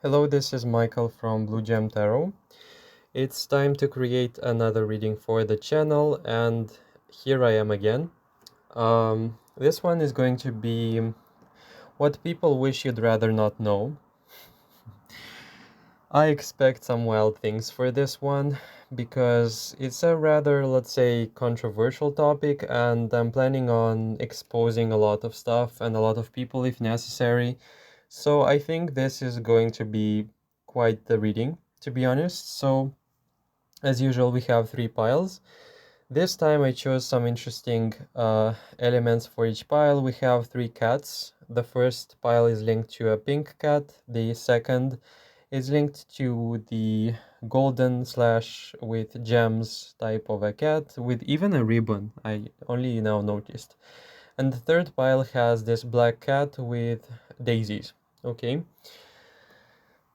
Hello, this is Michael from Blue Gem Tarot. It's time to create another reading for the channel, and here I am again. This one is going to be what people wish you'd rather not know. I expect some wild things for this one because it's a rather, let's say, controversial topic, and I'm planning on exposing a lot of stuff and a lot of people if necessary. So I think this is going to be quite the reading, to be honest. So as usual, we have three piles. This time I chose some interesting elements for each pile. We have three cats. The first pile is linked to a pink cat. The second is linked to the golden slash with gems type of a cat with even a ribbon. I only now noticed. And the third pile has this black cat with daisies. Okay.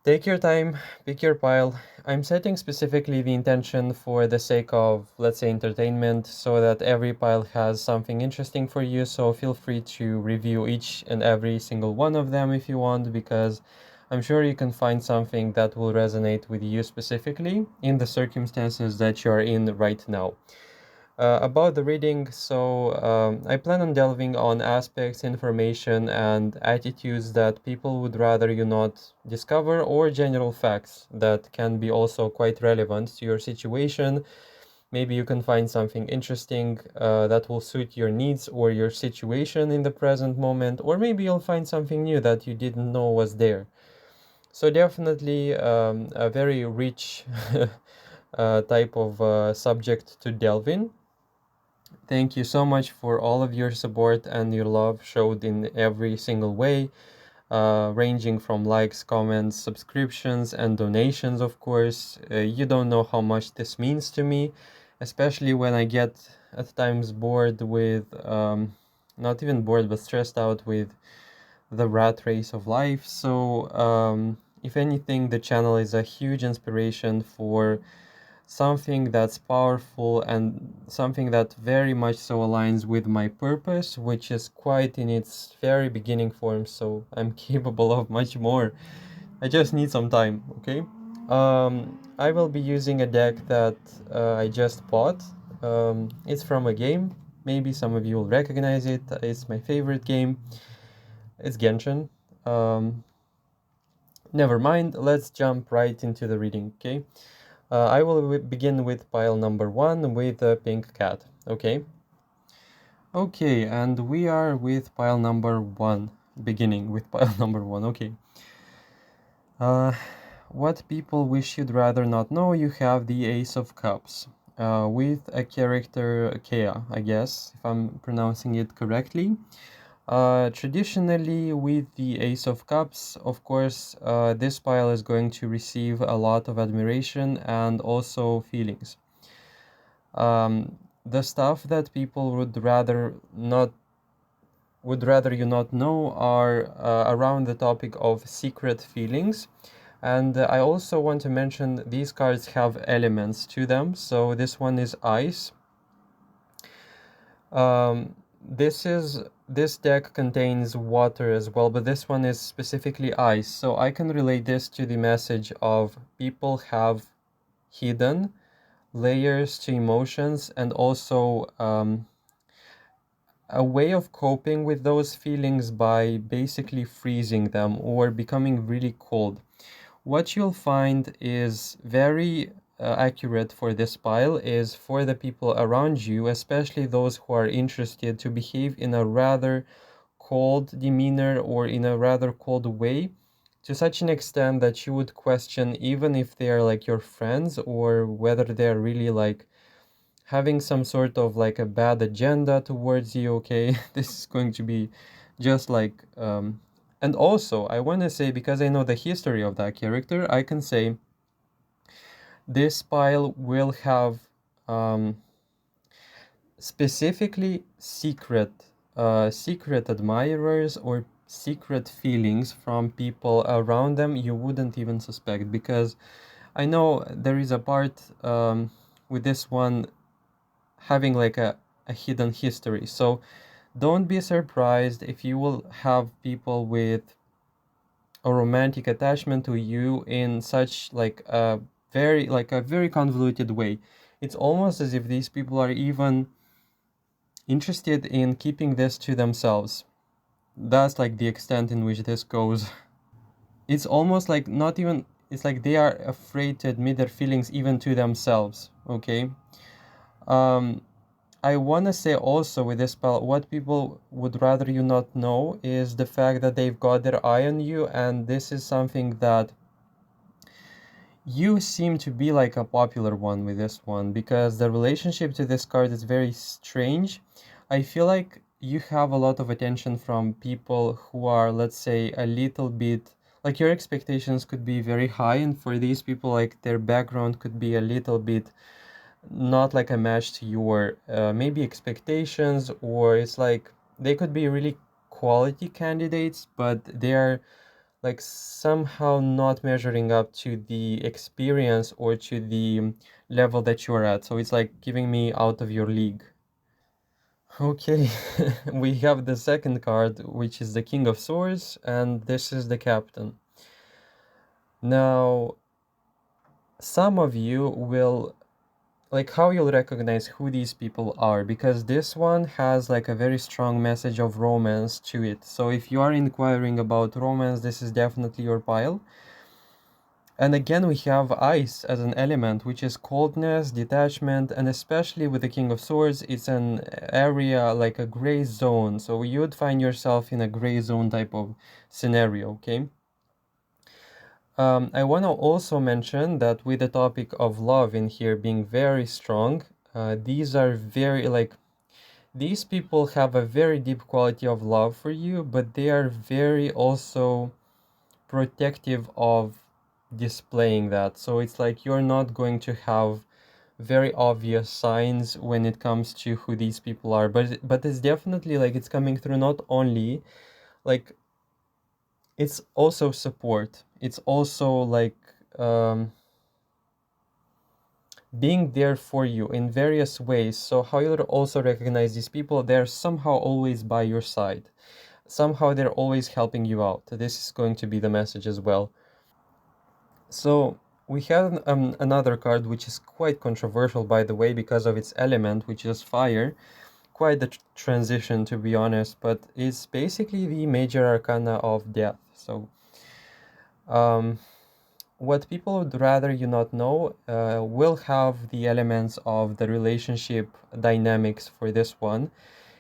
Take your time, pick your pile. I'm setting specifically the intention for the sake of, let's say, entertainment, so that every pile has something interesting for you. So feel free to review each and every single one of them if you want, because I'm sure you can find something that will resonate with you specifically in the circumstances that you are in right now. About the reading, I plan on delving on aspects, information, and attitudes that people would rather you not discover, or general facts that can be also quite relevant to your situation. Maybe you can find something interesting that will suit your needs or your situation in the present moment, or maybe you'll find something new that you didn't know was there. So definitely a very rich type of subject to delve in. Thank you so much for all of your support and your love showed in every single way, ranging from likes, comments, subscriptions, and donations, of course. You don't know how much this means to me, especially when I get at times bored with, not even bored, but stressed out with the rat race of life. If anything, the channel is a huge inspiration for something that's powerful and something that very much so aligns with my purpose, which is quite in its very beginning form, so I'm capable of much more. I just need some time, okay? I will be using a deck that I just bought. It's from a game. Maybe some of you will recognize it. It's my favorite game. It's Genshin. Um, Never mind, let's jump right into the reading, okay? I will begin with pile number one with the pink cat. Okay. Okay, and we are with pile number one. Beginning with pile number one. Okay. Uh, what people wish you'd rather not know? You have the Ace of Cups. With a character Kea, I guess, if I'm pronouncing it correctly. Traditionally, with the Ace of Cups, of course, this pile is going to receive a lot of admiration and also feelings. The stuff that people would rather you not know are around the topic of secret feelings. And I also want to mention these cards have elements to them. So this one is ice. This deck contains water as well, but this one is specifically ice. So I can relate this to the message of people have hidden layers to emotions, and also a way of coping with those feelings by basically freezing them or becoming really cold. What you'll find is very accurate for this pile is for the people around you, especially those who are interested, to behave in a rather cold demeanor or in a rather cold way, to such an extent that you would question even if they are like your friends, or whether they're really like having some sort of like a bad agenda towards you. Okay. This is going to be just like and also I want to say, because I know the history of that character, I can say this pile will have um specifically secret admirers or secret feelings from people around them you wouldn't even suspect, because I know there is a part with this one having like a hidden history. So don't be surprised if you will have people with a romantic attachment to you in such like a very convoluted way. It's almost as if these people are even interested in keeping this to themselves. That's like the extent in which this goes. It's almost like not even, it's like they are afraid to admit their feelings even to themselves, okay? Um, I want to say also with this spell, what people would rather you not know is the fact that they've got their eye on you, and this is something that you seem to be like a popular one with this one because the relationship to this card is very strange. I feel like you have a lot of attention from people who are, let's say, a little bit like your expectations could be very high, and for these people, like their background could be a little bit not like a match to your maybe expectations, or it's like they could be really quality candidates, but they are like somehow not measuring up to the experience or to the level that you're at. So it's like giving me out of your league. Okay, we have the second card, which is the King of Swords, and this is the Captain. Now, some of you will like how you'll recognize who these people are, because this one has like a very strong message of romance to it. So if you are inquiring about romance, this is definitely your pile. And again, we have ice as an element, which is coldness, detachment, and especially with the King of Swords, it's an area like a gray zone. So you would find yourself in a gray zone type of scenario, okay? I want to also mention that with the topic of love in here being very strong, these are very like, these people have a very deep quality of love for you, but they are very also protective of displaying that. So it's like you're not going to have very obvious signs when it comes to who these people are, but it's definitely like it's coming through not only like it's also support. It's also like being there for you in various ways. So how you also recognize these people, they're somehow always by your side. Somehow they're always helping you out. This is going to be the message as well. So we have another card which is quite controversial, by the way, because of its element, which is fire. Quite the transition, to be honest, but it's basically the major arcana of death. So um, what people would rather you not know will have the elements of the relationship dynamics for this one.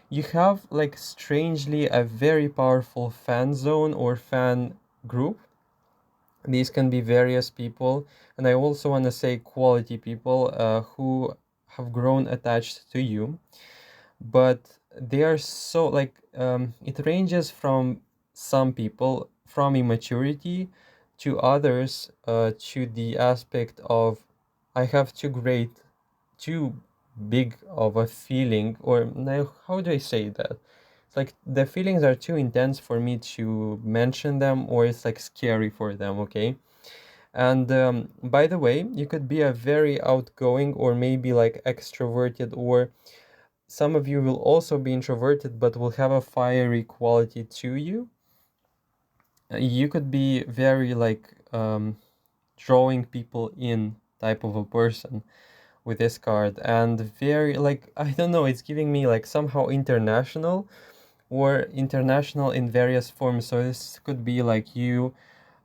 You have like strangely a very powerful fan zone or fan group. These can be various people, and I also want to say quality people who have grown attached to you, but they are so like it ranges from some people from immaturity to others to the aspect of I have too great, too big of a feeling, or now how do I say that? It's like the feelings are too intense for me to mention them, or it's like scary for them, okay? And by the way, you could be a very outgoing or maybe like extroverted, or some of you will also be introverted but will have a fiery quality to you. You could be very like drawing people in type of a person with this card, and very like I don't know, it's giving me like somehow international or international in various forms. So this could be like you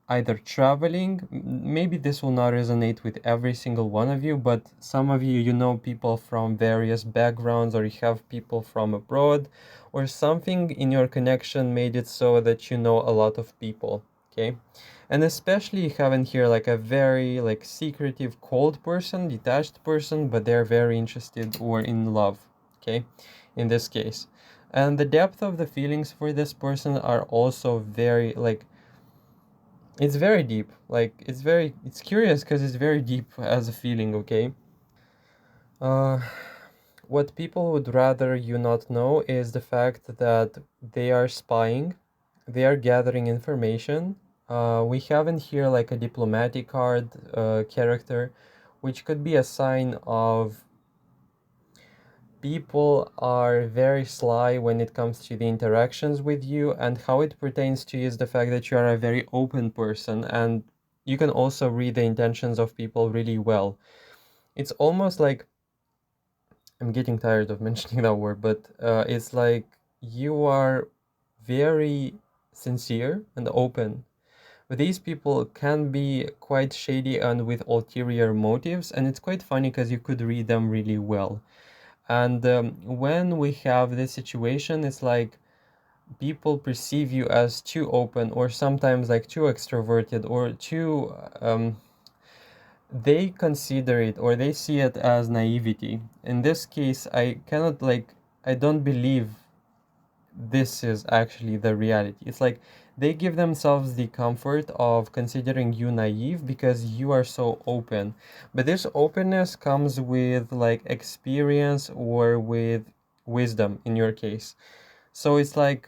either traveling, maybe this will not resonate with every single one of you, but some of you, you know people from various backgrounds, or you have people from abroad, or something in your connection made it so that you know a lot of people, okay? And especially you have in here like a very like secretive, cold person, detached person, but they're very interested or in love, okay, in this case. And the depth of the feelings for this person are also very like, it's very deep. Like it's curious because it's very deep as a feeling, okay? Uh, what people would rather you not know is the fact that they are spying, they are gathering information. We have in here like a diplomatic card character, which could be a sign of people are very sly when it comes to the interactions with you, and how it pertains to you is the fact that you are a very open person, and you can also read the intentions of people really well. It's almost like, I'm getting tired of mentioning that word, but it's like you are very sincere and open. But these people can be quite shady and with ulterior motives, and it's quite funny because you could read them really well. And when we have this situation, it's like people perceive you as too open, or sometimes like too extroverted, or too they consider it or they see it as naivety. In this case, I cannot like, I don't believe this is actually the reality. It's like they give themselves the comfort of considering you naive because you are so open. But this openness comes with like experience or with wisdom in your case. So it's like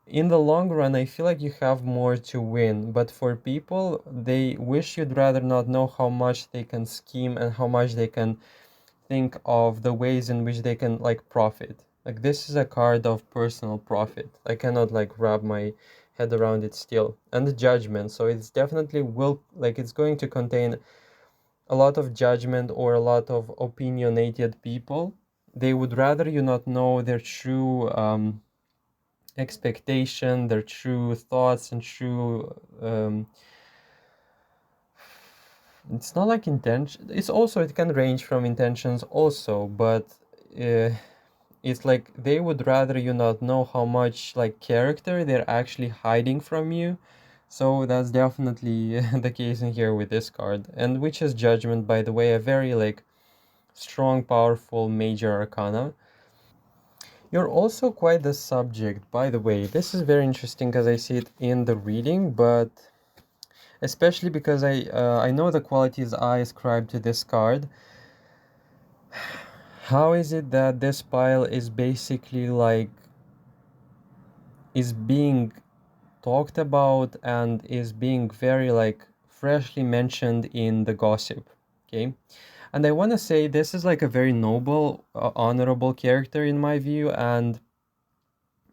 in the long run, I feel like you have more to win. But for people, they wish you'd rather not know how much they can scheme and how much they can think of the ways in which they can like profit. Like this is a card of personal profit. I cannot like wrap my head around it still. And the judgment. So it's definitely will like it's going to contain a lot of judgment or a lot of opinionated people. They would rather you not know their true expectation, their true thoughts and true it's not like intention. It's also, it can range from intentions also, but uh, it's like they would rather you not know how much like character they're actually hiding from you. So that's definitely the case in here with this card, and which is judgment, by the way, a very like strong, powerful major arcana. You're also quite the subject, by the way. This is very interesting because I see it in the reading, but especially because I know the qualities I ascribe to this card. How is it that this pile is basically like is being talked about and is being very like freshly mentioned in the gossip? Okay, and I want to say this is like a very noble, honorable character in my view, and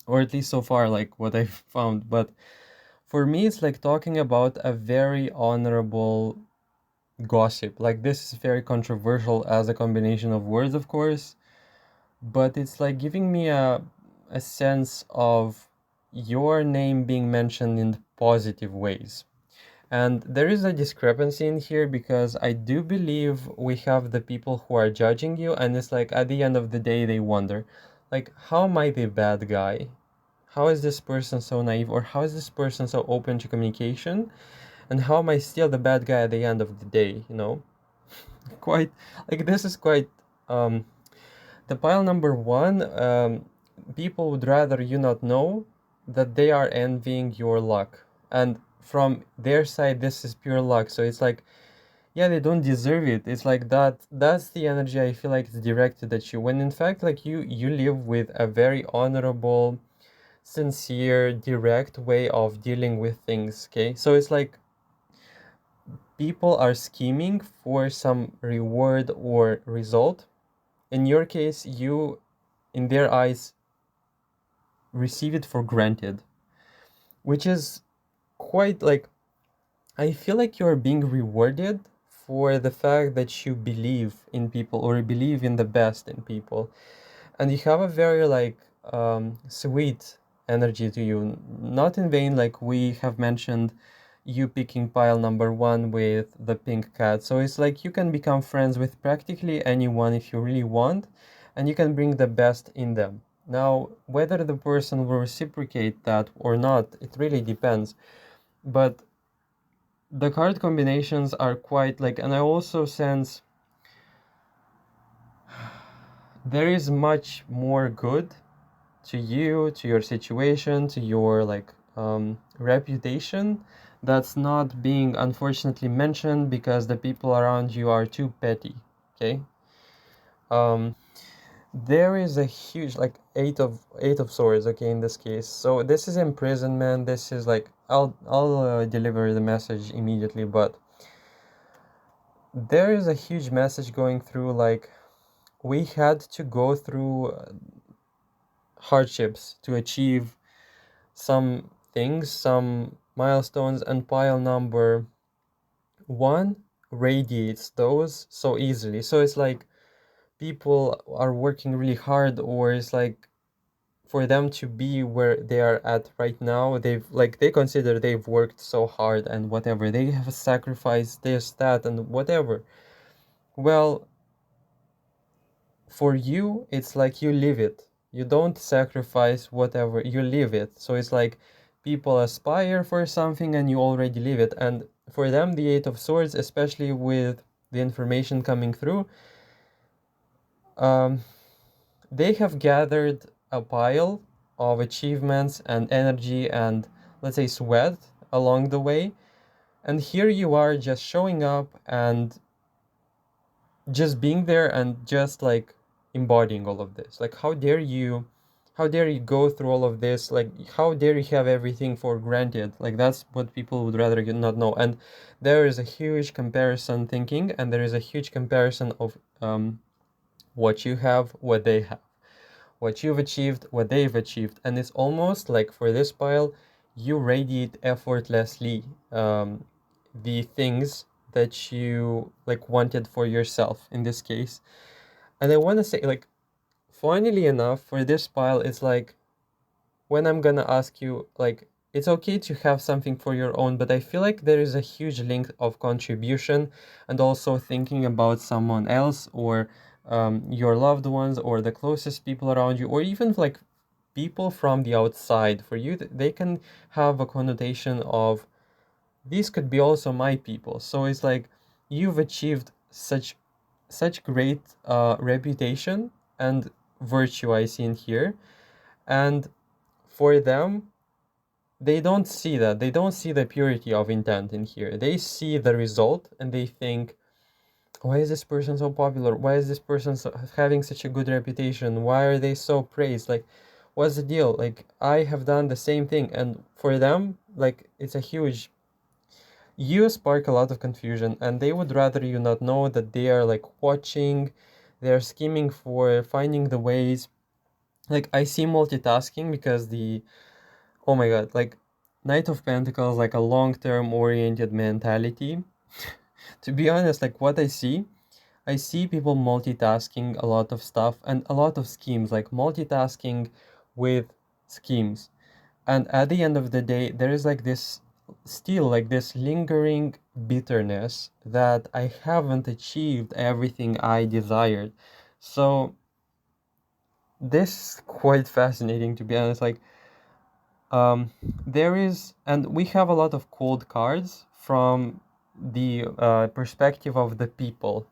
or at least so far like what I've found. But for me, it's like talking about a very honorable gossip. Like this is very controversial as a combination of words, of course, but it's like giving me a sense of your name being mentioned in positive ways. And there is a discrepancy in here because I do believe we have the people who are judging you, and it's like at the end of the day they wonder, like, how am I the bad guy? How is this person so naive, or how is this person so open to communication? And how am I still the bad guy at the end of the day, you know? Quite like this is quite the pile number one, people would rather you not know that they are envying your luck. And from their side, this is pure luck. So it's like, yeah, they don't deserve it. It's like that. That's the energy I feel like it's directed at you. When in fact, like you live with a very honorable, sincere, direct way of dealing with things. Okay, so it's like people are scheming for some reward or result. In your case, you, in their eyes, receive it for granted, which is quite like, I feel like you're being rewarded for the fact that you believe in people or believe in the best in people, and you have a very like sweet energy to you. Not in vain, like we have mentioned, you picking pile number one with the pink cat. So it's like you can become friends with practically anyone if you really want, and you can bring the best in them. Now, whether the person will reciprocate that or not, it really depends. But the card combinations are quite like, and I also sense there is much more good to you, to your situation, to your like reputation that's not being unfortunately mentioned because the people around you are too petty. Okay. Um, there is a huge like eight of swords. Okay, in this case, so this is imprisonment. This is like I'll deliver the message immediately, but there is a huge message going through like we had to go through hardships to achieve some things, some milestones, and pile number one radiates those so easily. So it's like people are working really hard, or it's like for them to be where they are at right now, they consider they've worked so hard and whatever, they have sacrificed this, that, and whatever. Well, for you, it's like you live it. You don't sacrifice whatever, you live it. So it's like people aspire for something and you already live it. And for them, the Eight of Swords, especially with the information coming through, um, they have gathered a pile of achievements and energy and, let's say, sweat along the way. And here you are just showing up and just being there and just like embodying all of this. Like, how dare you go through all of this? Like, how dare you have everything for granted? Like, that's what people would rather not know. And there is a huge comparison thinking, and there is a huge comparison of what you have, what they have, what you've achieved, what they've achieved. And it's almost like for this pile, you radiate effortlessly the things that you like wanted for yourself in this case. And I want to say, like, funnily enough, for this pile, it's like when I'm gonna ask you, like, it's okay to have something for your own, but I feel like there is a huge link of contribution and also thinking about someone else, or your loved ones, or the closest people around you, or even like people from the outside. For you, they can have a connotation of these could be also my people. So it's like you've achieved such great reputation and virtue I see in here. And for them, they don't see that. They don't see the purity of intent in here. They see the result and they think, why is this person so popular? Why is this person having such a good reputation? Why are they so praised? Like, what's the deal? Like, I have done the same thing. And for them, like, it's a huge, you spark a lot of confusion, and they would rather you not know that they are like watching, they're scheming for finding the ways. Like, I see multitasking because oh my god, like, Knight of Pentacles, like a long-term oriented mentality. To be honest, like what I see people multitasking a lot of stuff and a lot of schemes, like multitasking with schemes. And at the end of the day, there is like this, still like this lingering bitterness that I haven't achieved everything I desired. So this is quite fascinating, to be honest. Like, there is, and we have a lot of cold cards from the perspective of the people,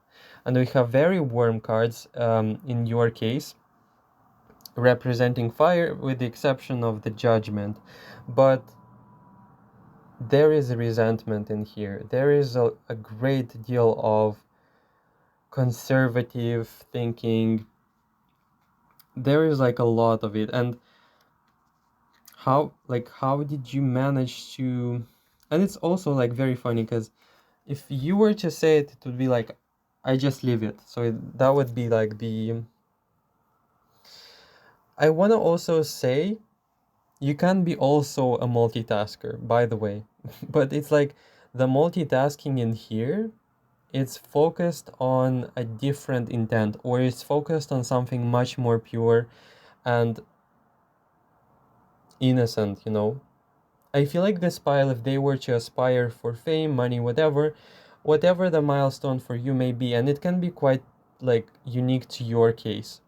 and we have very warm cards, in your case, representing fire, with the exception of the judgment. But there is a resentment in here. There is a great deal of conservative thinking. There is like a lot of it. And how did you manage to, and it's also like very funny because if you were to say it, it would be like, I just leave it. So that would be like the, I want to also say, you can be also a multitasker, by the way. But it's like the multitasking in here, it's focused on a different intent, or it's focused on something much more pure and innocent, you know? I feel like this pile, if they were to aspire for fame, money, whatever the milestone for you may be, and it can be quite like unique to your case,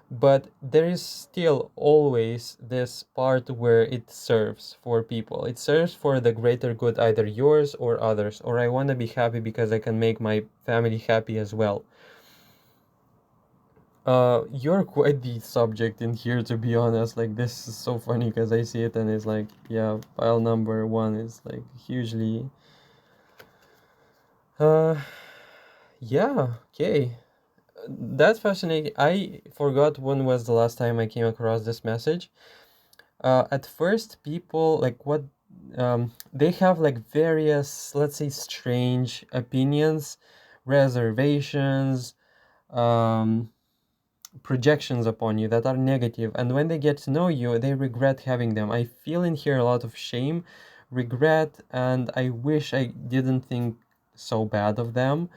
but there is still always this part where it serves for people. It serves for the greater good, either yours or others, or I want to be happy because I can make my family happy as well. You're quite the subject in here, to be honest. Like, this is so funny because I see it and it's like, yeah, pile number one is like hugely. Uh, yeah, okay. That's fascinating. I forgot when was the last time I came across this message. At first, people like what, they have like various, let's say, strange opinions, reservations, um projections upon you that are negative, and when they get to know you, they regret having them. I feel in here a lot of shame, regret, and I wish I didn't think so bad of them.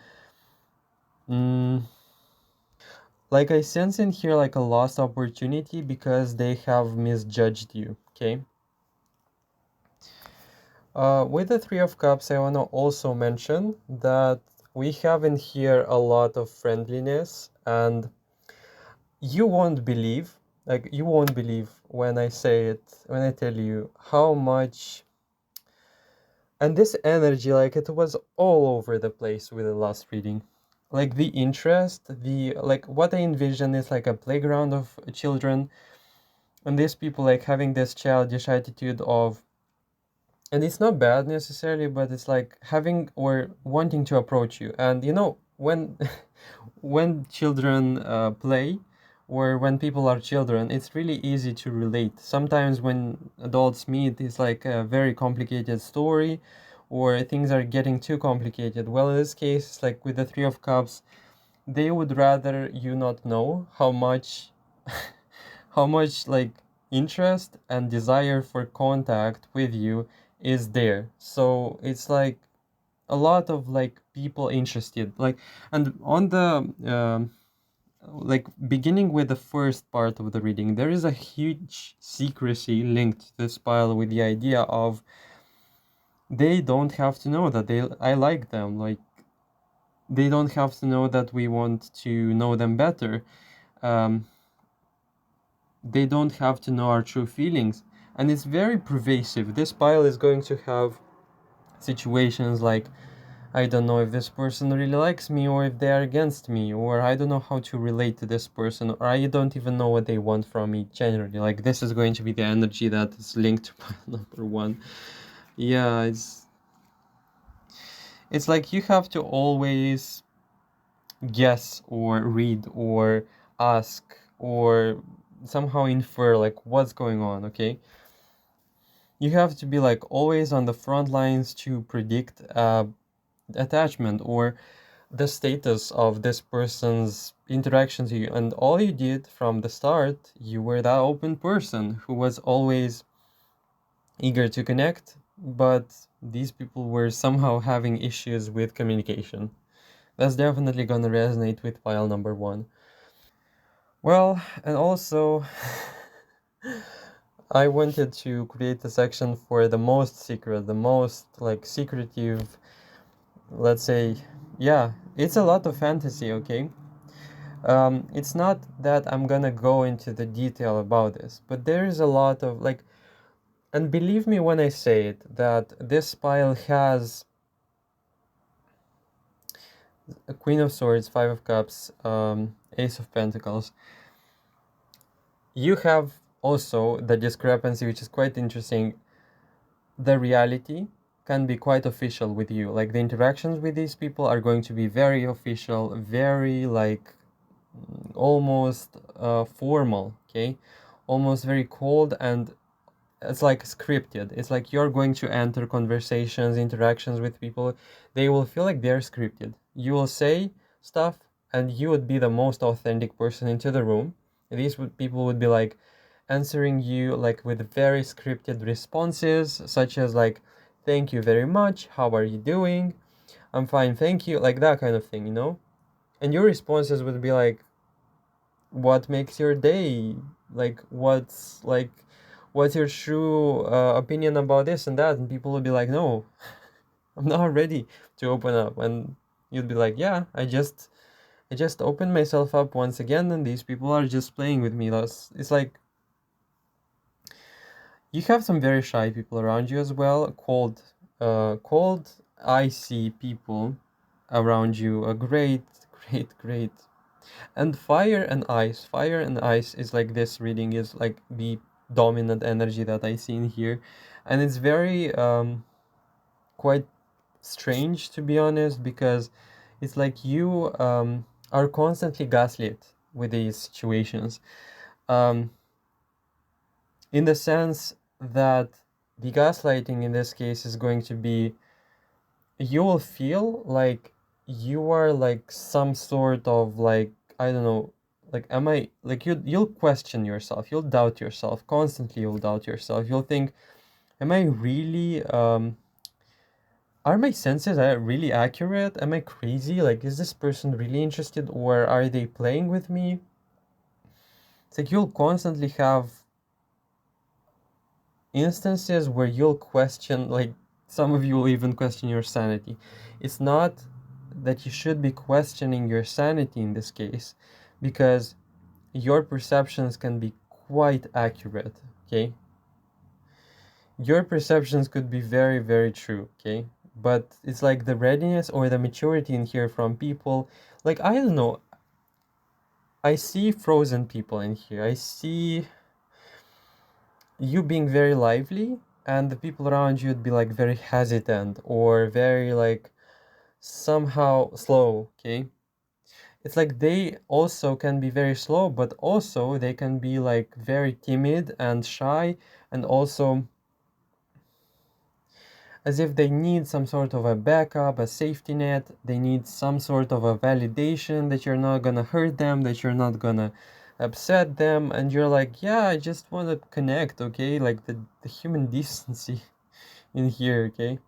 mm, like I sense in here like a lost opportunity because they have misjudged you. Okay. With the Three of Cups, I want to also mention that we have in here a lot of friendliness, and you won't believe, like, you won't believe when I say it, when I tell you how much. And this energy, like, it was all over the place with the last reading. Like, the interest, like, what I envision is like a playground of children, and these people, like, having this childish attitude of, and it's not bad necessarily, but it's like having or wanting to approach you. And when when children play, or when people are children, it's really easy to relate. Sometimes when adults meet, it's like a very complicated story, or things are getting too complicated. Well, in this case, like with the Three of Cups, they would rather you not know how much how much like interest and desire for contact with you is there. So it's like a lot of like people interested, like, and on the like beginning with the first part of the reading, there is a huge secrecy linked to this pile with the idea of they don't have to know that I like them, like they don't have to know that we want to know them better. um, they don't have to know our true feelings. And it's very pervasive. This pile is going to have situations like, I don't know if this person really likes me or if they are against me, or I don't know how to relate to this person, or I don't even know what they want from me generally. Like, this is going to be the energy that is linked to pile number one. Yeah, it's like you have to always guess or read or ask or somehow infer like what's going on. Okay, you have to be like always on the front lines to predict attachment or the status of this person's interaction to you. And all you did from the start, you were that open person who was always eager to connect, but these people were somehow having issues with communication. That's definitely gonna resonate with pile number one. Well, and also I wanted to create a section for the most secret, the most like secretive, let's say. Yeah, it's a lot of fantasy. Okay, it's not that I'm gonna go into the detail about this, but there is a lot of like, and believe me when I say it, that this pile has a Queen of Swords, Five of Cups, Ace of Pentacles. You have also the discrepancy, which is quite interesting. The reality can be quite official with you. Like, the interactions with these people are going to be very official, very like almost formal, okay? Almost very cold, and it's like scripted. It's like you're going to enter conversations, interactions with people. They will feel like they're scripted. You will say stuff, and you would be the most authentic person into the room. These people would be like answering you like with very scripted responses, such as like, "Thank you very much. How are you doing? I'm fine, thank you." Like that kind of thing, you know. And your responses would be like, what makes your day, like what's your true opinion about this and that, and people will be like, no, I'm not ready to open up. And you'd be like, yeah, I just opened myself up once again, and these people are just playing with me. It's like you have some very shy people around you as well, cold icy people around you. A great, great. And fire and ice is like, this reading is like the dominant energy that I see in here. And it's very quite strange, to be honest, because it's like you are constantly gaslit with these situations. Um, in the sense that the gaslighting in this case is going to be, you will feel like you are like some sort of like, I don't know, Like, am I, like, you'll question yourself, you'll doubt yourself, constantly you'll doubt yourself. You'll think, am I really, are my senses really accurate? Am I crazy? Like, is this person really interested, or are they playing with me? It's like you'll constantly have instances where you'll question, like, some of you will even question your sanity. It's not that you should be questioning your sanity in this case, because your perceptions can be quite accurate, okay? Your perceptions could be very, very true, okay? But it's like the readiness or the maturity in here from people. Like, I don't know, I see frozen people in here. I see you being very lively, and the people around you would be like very hesitant or very like somehow slow, okay? It's like they also can be very slow, but also they can be like very timid and shy, and also as if they need some sort of a backup, a safety net. They need some sort of a validation that you're not gonna hurt them, that you're not gonna upset them, and you're like, yeah, I just want to connect, okay? Like the human decency in here, okay?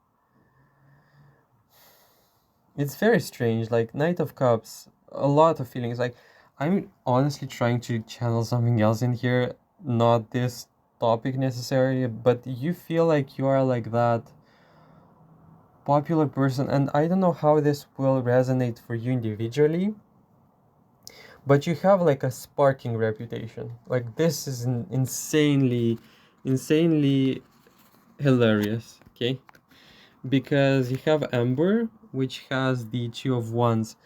It's very strange. Like Knight of Cups, a lot of feelings. Like, I'm honestly trying to channel something else in here, not this topic necessarily, but you feel like you are like that popular person, and I don't know how this will resonate for you individually, but you have like a sparking reputation. Like, this is insanely hilarious, okay? Because you have Amber, which has the Two of Wands.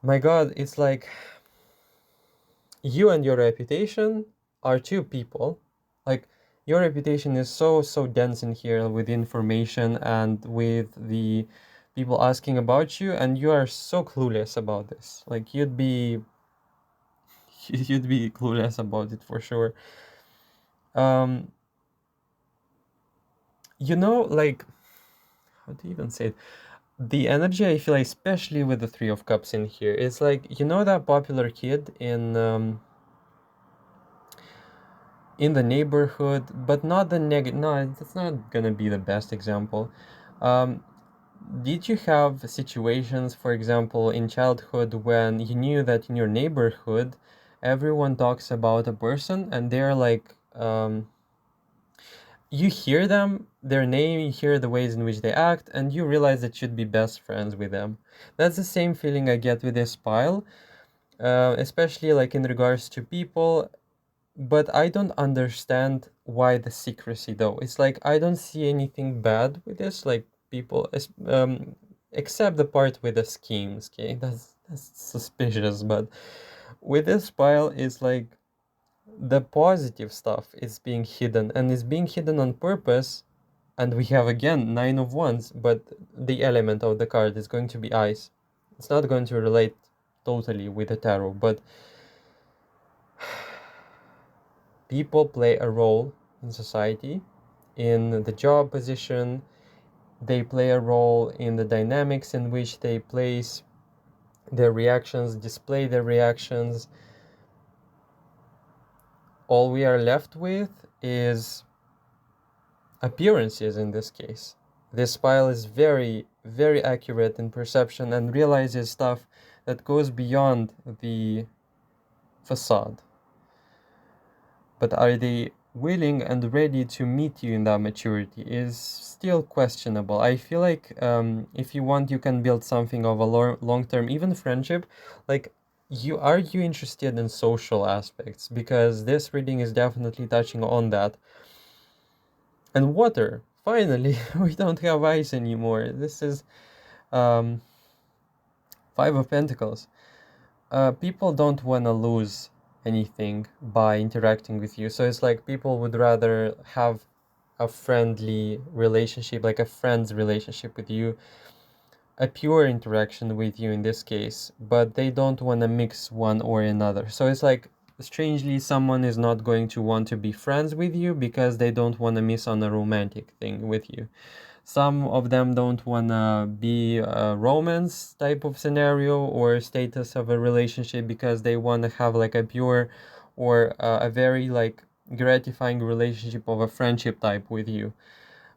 My god, it's like you and your reputation are two people. Like, your reputation is so dense in here with information and with the people asking about you, and you are so clueless about this. Like, you'd be clueless about it for sure. Um, like, how do you even say it? The energy I feel, especially with the Three of Cups in here, is like, that popular kid in the neighborhood, but not the negative. No, that's not gonna be the best example. Um, did you have situations, for example, in childhood when you knew that in your neighborhood, everyone talks about a person and they're like, you hear them, their name, you hear the ways in which they act, and you realize that you'd be best friends with them. That's the same feeling I get with this pile, especially like in regards to people. But I don't understand why the secrecy though. It's like I don't see anything bad with this. Like, people, except the part with the schemes. Okay, that's suspicious. But with this pile, it's like the positive stuff is being hidden, and it's being hidden on purpose. And we have again Nine of Wands, but the element of the card is going to be ice. It's not going to relate totally with the tarot, but people play a role in society, in the job position. They play a role in the dynamics in which they place their reactions, display their reactions. All we are left with is appearances in this case. This pile is very, very accurate in perception and realizes stuff that goes beyond the facade. But are they willing and ready to meet you in that maturity is still questionable. I feel like if you want, you can build something of a long-term, even friendship. Like, are you interested in social aspects? Because this reading is definitely touching on that. And water. Finally, we don't have ice anymore. This is Five of Pentacles. People don't want to lose anything by interacting with you. So it's like people would rather have a friendly relationship, like a friend's relationship with you, a pure interaction with you in this case, but they don't want to mix one or another. So it's like, strangely, someone is not going to want to be friends with you because they don't want to miss on a romantic thing with you. Some of them don't wanna be a romance type of scenario or status of a relationship because they wanna have like a pure or a very like gratifying relationship of a friendship type with you.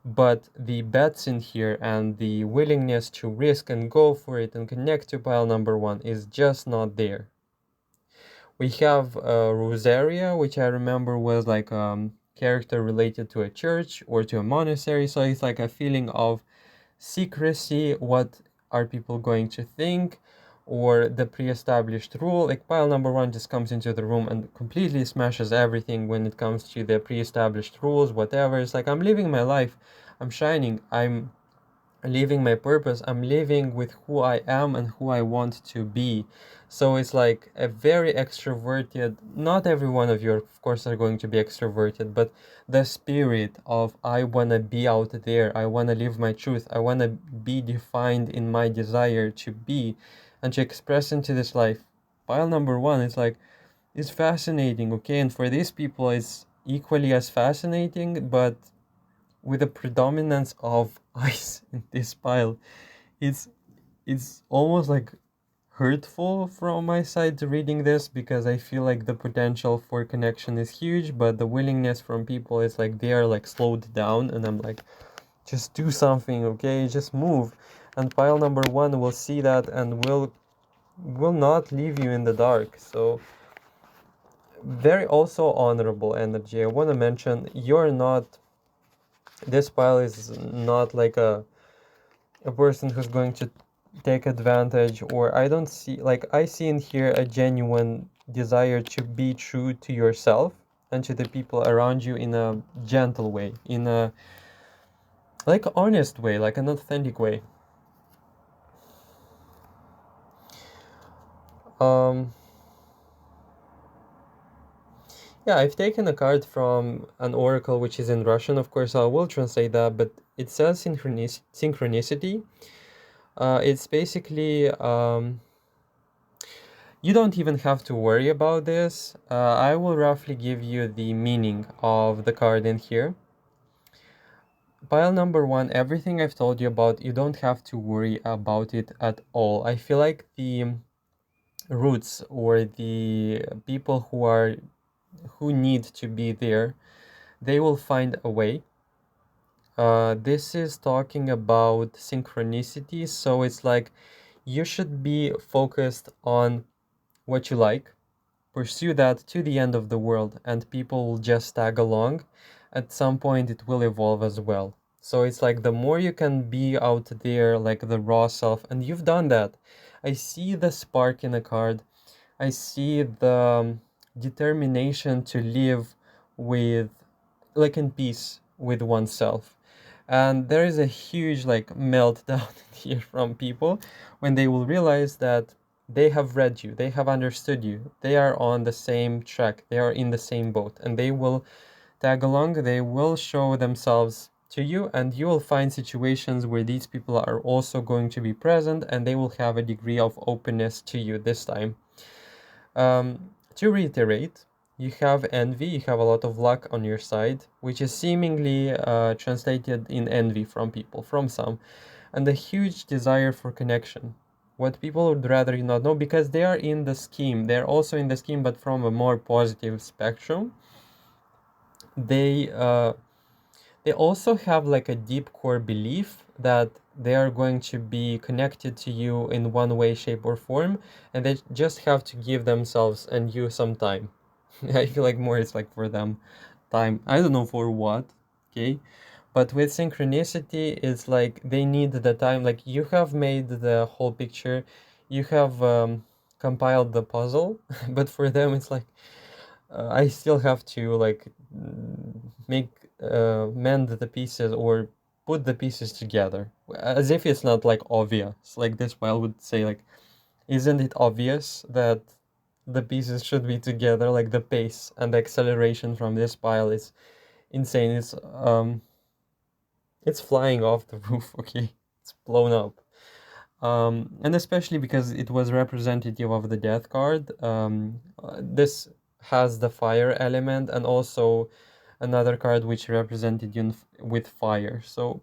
But the bets in here and the willingness to risk and go for it and connect to pile number one is just not there. We have Rosaria, which I remember was like character related to a church or to a monastery. So it's like a feeling of secrecy, what are people going to think, or the pre-established rule. Like pile number one just comes into the room and completely smashes everything when it comes to the pre-established rules, whatever. It's like I'm living my life, I'm shining, I'm living my purpose, I'm living with who I am and who I want to be. So it's like a very extroverted, not every one of you of course are going to be extroverted, but the spirit of I want to be out there, I want to live my truth, I want to be defined in my desire to be and to express into this life. Pile number one, it's like it's fascinating, okay, and for these people it's equally as fascinating, but with a predominance of ice in this pile. It's it's almost like hurtful from my side to reading this because I feel like the potential for connection is huge, but the willingness from people is like they are like slowed down, and I'm like, just do something, okay? Just move. And pile number one will see that and will not leave you in the dark. So very also honorable energy. I want to mention you're not, this pile is not like a person who's going to take advantage, or I don't see, like I see in here a genuine desire to be true to yourself and to the people around you in a gentle way, in a like honest way, like an authentic way. um yeah, I've taken a card from an oracle which is in Russian, of course I will translate that, but it says synchronicity. It's basically you don't even have to worry about this. I will roughly give you the meaning of the card in here. Pile number one, everything I've told you about, you don't have to worry about it at all. I feel like the roots or the people who need to be there, they will find a way. This is talking about synchronicity, so it's like you should be focused on what you like, pursue that to the end of the world, and people will just tag along. At some point it will evolve as well. So it's like the more you can be out there like the raw self, and you've done that. I see the spark in a card. I see the determination to live with like in peace with oneself. And there is a huge like meltdown here from people when they will realize that they have read you, they have understood you, they are on the same track, they are in the same boat, and they will tag along, they will show themselves to you, and you will find situations where these people are also going to be present and they will have a degree of openness to you this time. To reiterate, you have envy, you have a lot of luck on your side, which is seemingly translated in envy from people, from some, and a huge desire for connection. What people would rather you not know, because they are in the scheme, they're also in the scheme, but from a more positive spectrum. They they also have like a deep core belief that they are going to be connected to you in one way, shape, or form, and they just have to give themselves and you some time. I feel like more it's like for them time. I don't know for what, okay? But with synchronicity, it's like they need the time. Like you have made the whole picture, you have compiled the puzzle, but for them, it's like I still have to like make mend the pieces or put the pieces together, as if it's not like obvious. Like this file would say, like, isn't it obvious that the pieces should be together? Like the pace and the acceleration from this pile is insane. It's flying off the roof. Okay, it's blown up. And especially because it was representative of the death card. This has the fire element and also another card which represented you with fire. So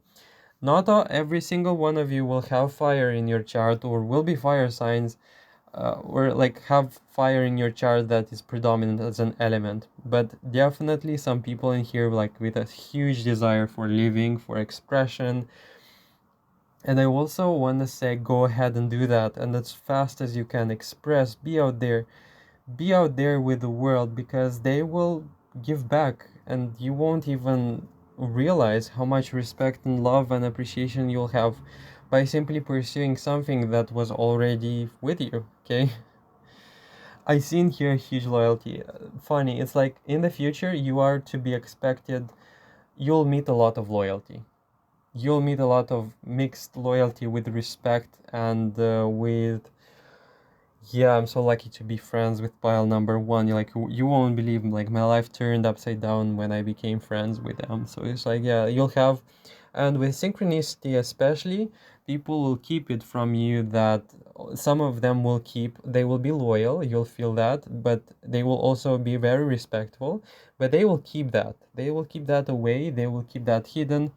Not every single one of you will have fire in your chart or will be fire signs, or like have fire in your chart that is predominant as an element. But definitely some people in here like with a huge desire for living, for expression. And I also want to say go ahead and do that, and as fast as you can express, be out there with the world, because they will give back and you won't even realize how much respect and love and appreciation you'll have by simply pursuing something that was already with you. Okay. I see in here huge loyalty. Funny, it's like in the future you are to be expected, you'll meet a lot of loyalty. You'll meet a lot of mixed loyalty with respect and with, yeah, I'm so lucky to be friends with pile number one. You like, you won't believe, like, my life turned upside down when I became friends with them. So it's like, yeah, you'll have, and with synchronicity especially, people will keep it from you, that some of them will keep, they will be loyal, you'll feel that, but they will also be very respectful, but they will keep that. They will keep that away, they will keep that hidden.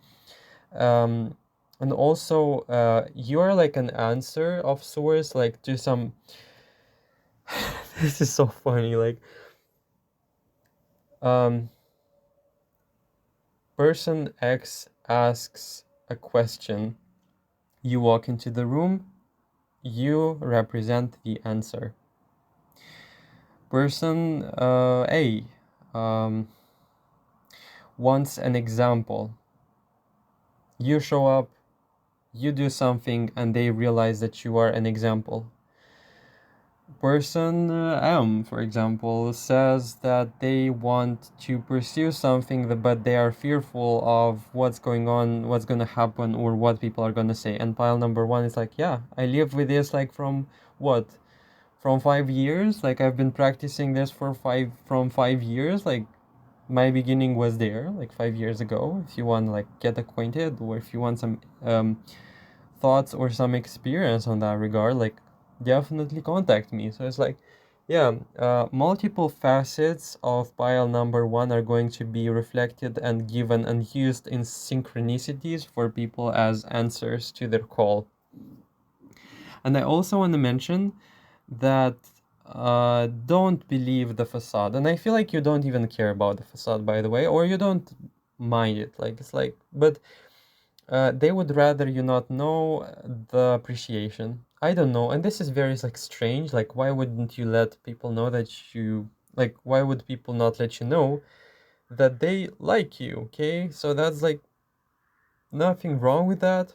Um, and also, you are like an answer of sorts, like to some, this is so funny. Like, um, person X asks a question. You walk into the room. You represent the answer. Person A um, wants an example. You show up. You do something, and they realize that you are an example. Person M, for example, says that they want to pursue something, but they are fearful of what's going on, what's going to happen, or what people are going to say. And pile number one is like, yeah, I live with this like from what? From 5 years? Like I've been practicing this from 5 years. Like my beginning was there, like 5 years ago. If you want to like get acquainted, or if you want some thoughts or some experience on that regard, like definitely contact me. So it's like, yeah, multiple facets of pile number one are going to be reflected and given and used in synchronicities for people as answers to their call. And I also want to mention that don't believe the facade. And I feel like you don't even care about the facade, by the way, or you don't mind it. Like it's like, but they would rather you not know the appreciation. I don't know, and this is very like strange. Like, why wouldn't you let people know that you like? Why would people not let you know that they like you? Okay, so that's like nothing wrong with that,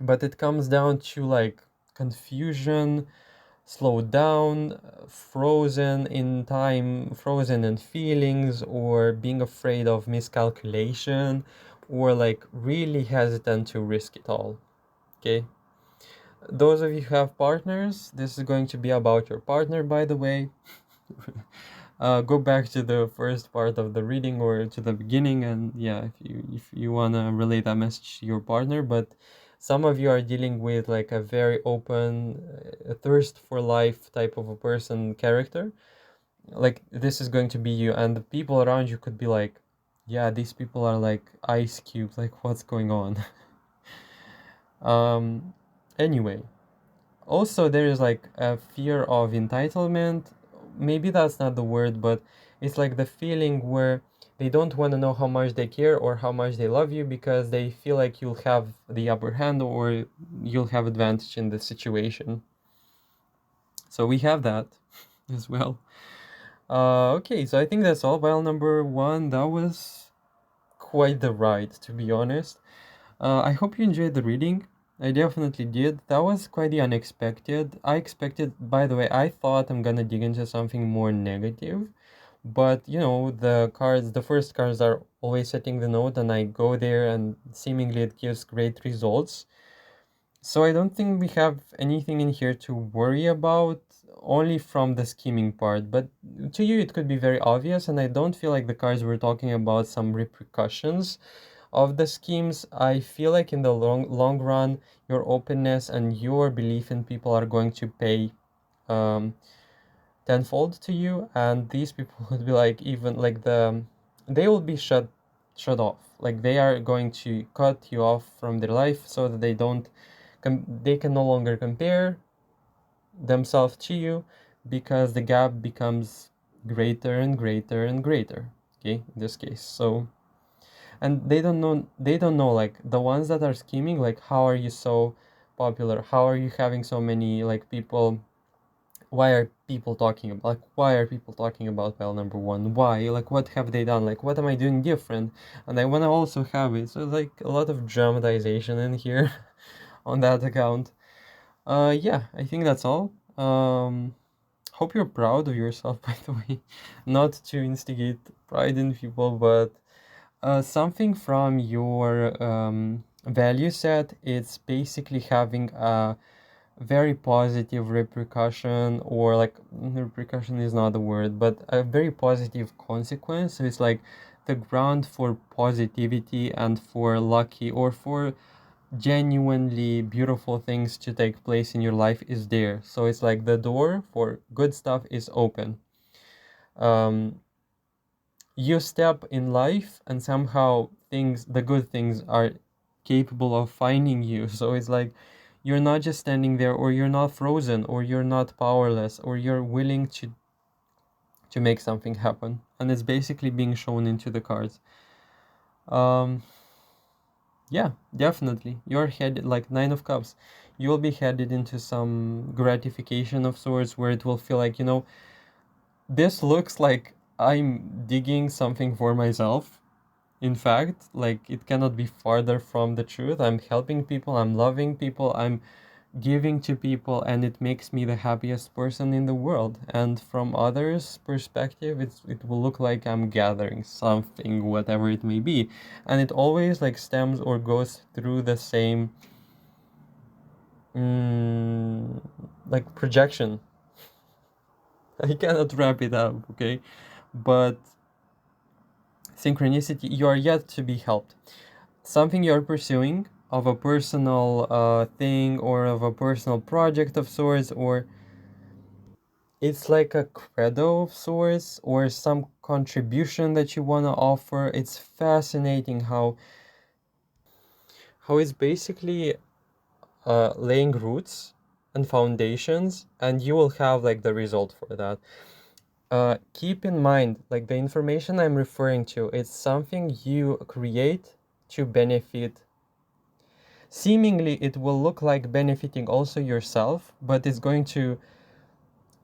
but it comes down to like confusion, slowed down, frozen in time, frozen in feelings, or being afraid of miscalculation, or like really hesitant to risk it all. Okay. Those of you who have partners, this is going to be about your partner, by the way. Go back to the first part of the reading or to the beginning, and yeah, if you wanna relay that message to your partner. But some of you are dealing with like a very open, thirst for life type of a person character. Like this is going to be you, and the people around you could be like, yeah, these people are like ice cubes. Like what's going on? um. Anyway, also there is like a fear of entitlement. Maybe that's not the word, but it's like the feeling where they don't want to know how much they care or how much they love you, because they feel like you'll have the upper hand or you'll have advantage in the situation. So we have that as well. Okay, so I think that's all. File number one, that was quite the ride, to be honest. I hope you enjoyed the reading. I definitely did. That was quite the unexpected. I expected, by the way, I thought I'm gonna dig into something more negative, but you know, the cards, the first cards are always setting the note, and I go there and seemingly it gives great results. So I don't think we have anything in here to worry about, only from the scheming part. But to you, it could be very obvious, and I don't feel like the cards were talking about some repercussions of the schemes. I feel like in the long run, your openness and your belief in people are going to pay um, tenfold to you, and these people would be like, even like they will be shut off. Like they are going to cut you off from their life so that they can no longer compare themselves to you, because the gap becomes greater and greater and greater. Okay, in this case. So, and they don't know like the ones that are scheming, like how are you so popular, how are you having so many like people, why are people talking about pile number one, why, like what have they done, like what am I doing different, and I want to also have it. So like a lot of dramatization in here on that account. Yeah, I think that's all. Hope you're proud of yourself, by the way. Not to instigate pride in people, but something from your value set, it's basically having a very positive repercussion, or like repercussion is not the word, but a very positive consequence. So it's like the ground for positivity and for lucky or for genuinely beautiful things to take place in your life is there. So it's like the door for good stuff is open. Um, you step in life and somehow the good things are capable of finding you. So it's like you're not just standing there, or you're not frozen, or you're not powerless, or you're willing to make something happen. And it's basically being shown into the cards. Um, Yeah, definitely. You're headed like Nine of Cups. You will be headed into some gratification of sorts, where it will feel like, this looks like I'm digging something for myself. In fact, like it cannot be farther from the truth. I'm helping people, I'm loving people, I'm giving to people, and it makes me the happiest person in the world. And from others' perspective, it will look like I'm gathering something, whatever it may be. And it always like stems or goes through the same mm, like projection. I cannot wrap it up, okay? But synchronicity, you are yet to be helped. Something you're pursuing, of a personal thing, or of a personal project of sorts, or it's like a credo of sorts, or some contribution that you want to offer. It's fascinating how it's basically laying roots and foundations, and you will have like the result for that. Keep in mind, like the information I'm referring to, it's something you create to benefit. Seemingly, it will look like benefiting also yourself, but it's going to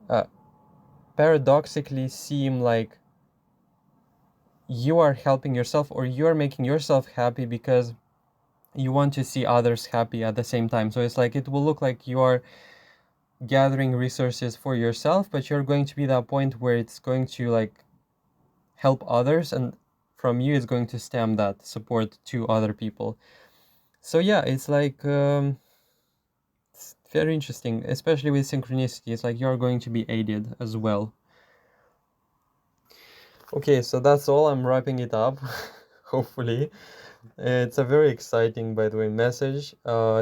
uh, paradoxically seem like you are helping yourself, or you are making yourself happy because you want to see others happy at the same time. So it's like it will look like you are gathering resources for yourself, but you're going to be that point where it's going to like help others, and from you is going to stem that support to other people. So yeah, it's like it's very interesting, especially with synchronicity. It's like you're going to be aided as well. Okay, so that's all. I'm wrapping it up. Hopefully it's a very exciting, by the way, message.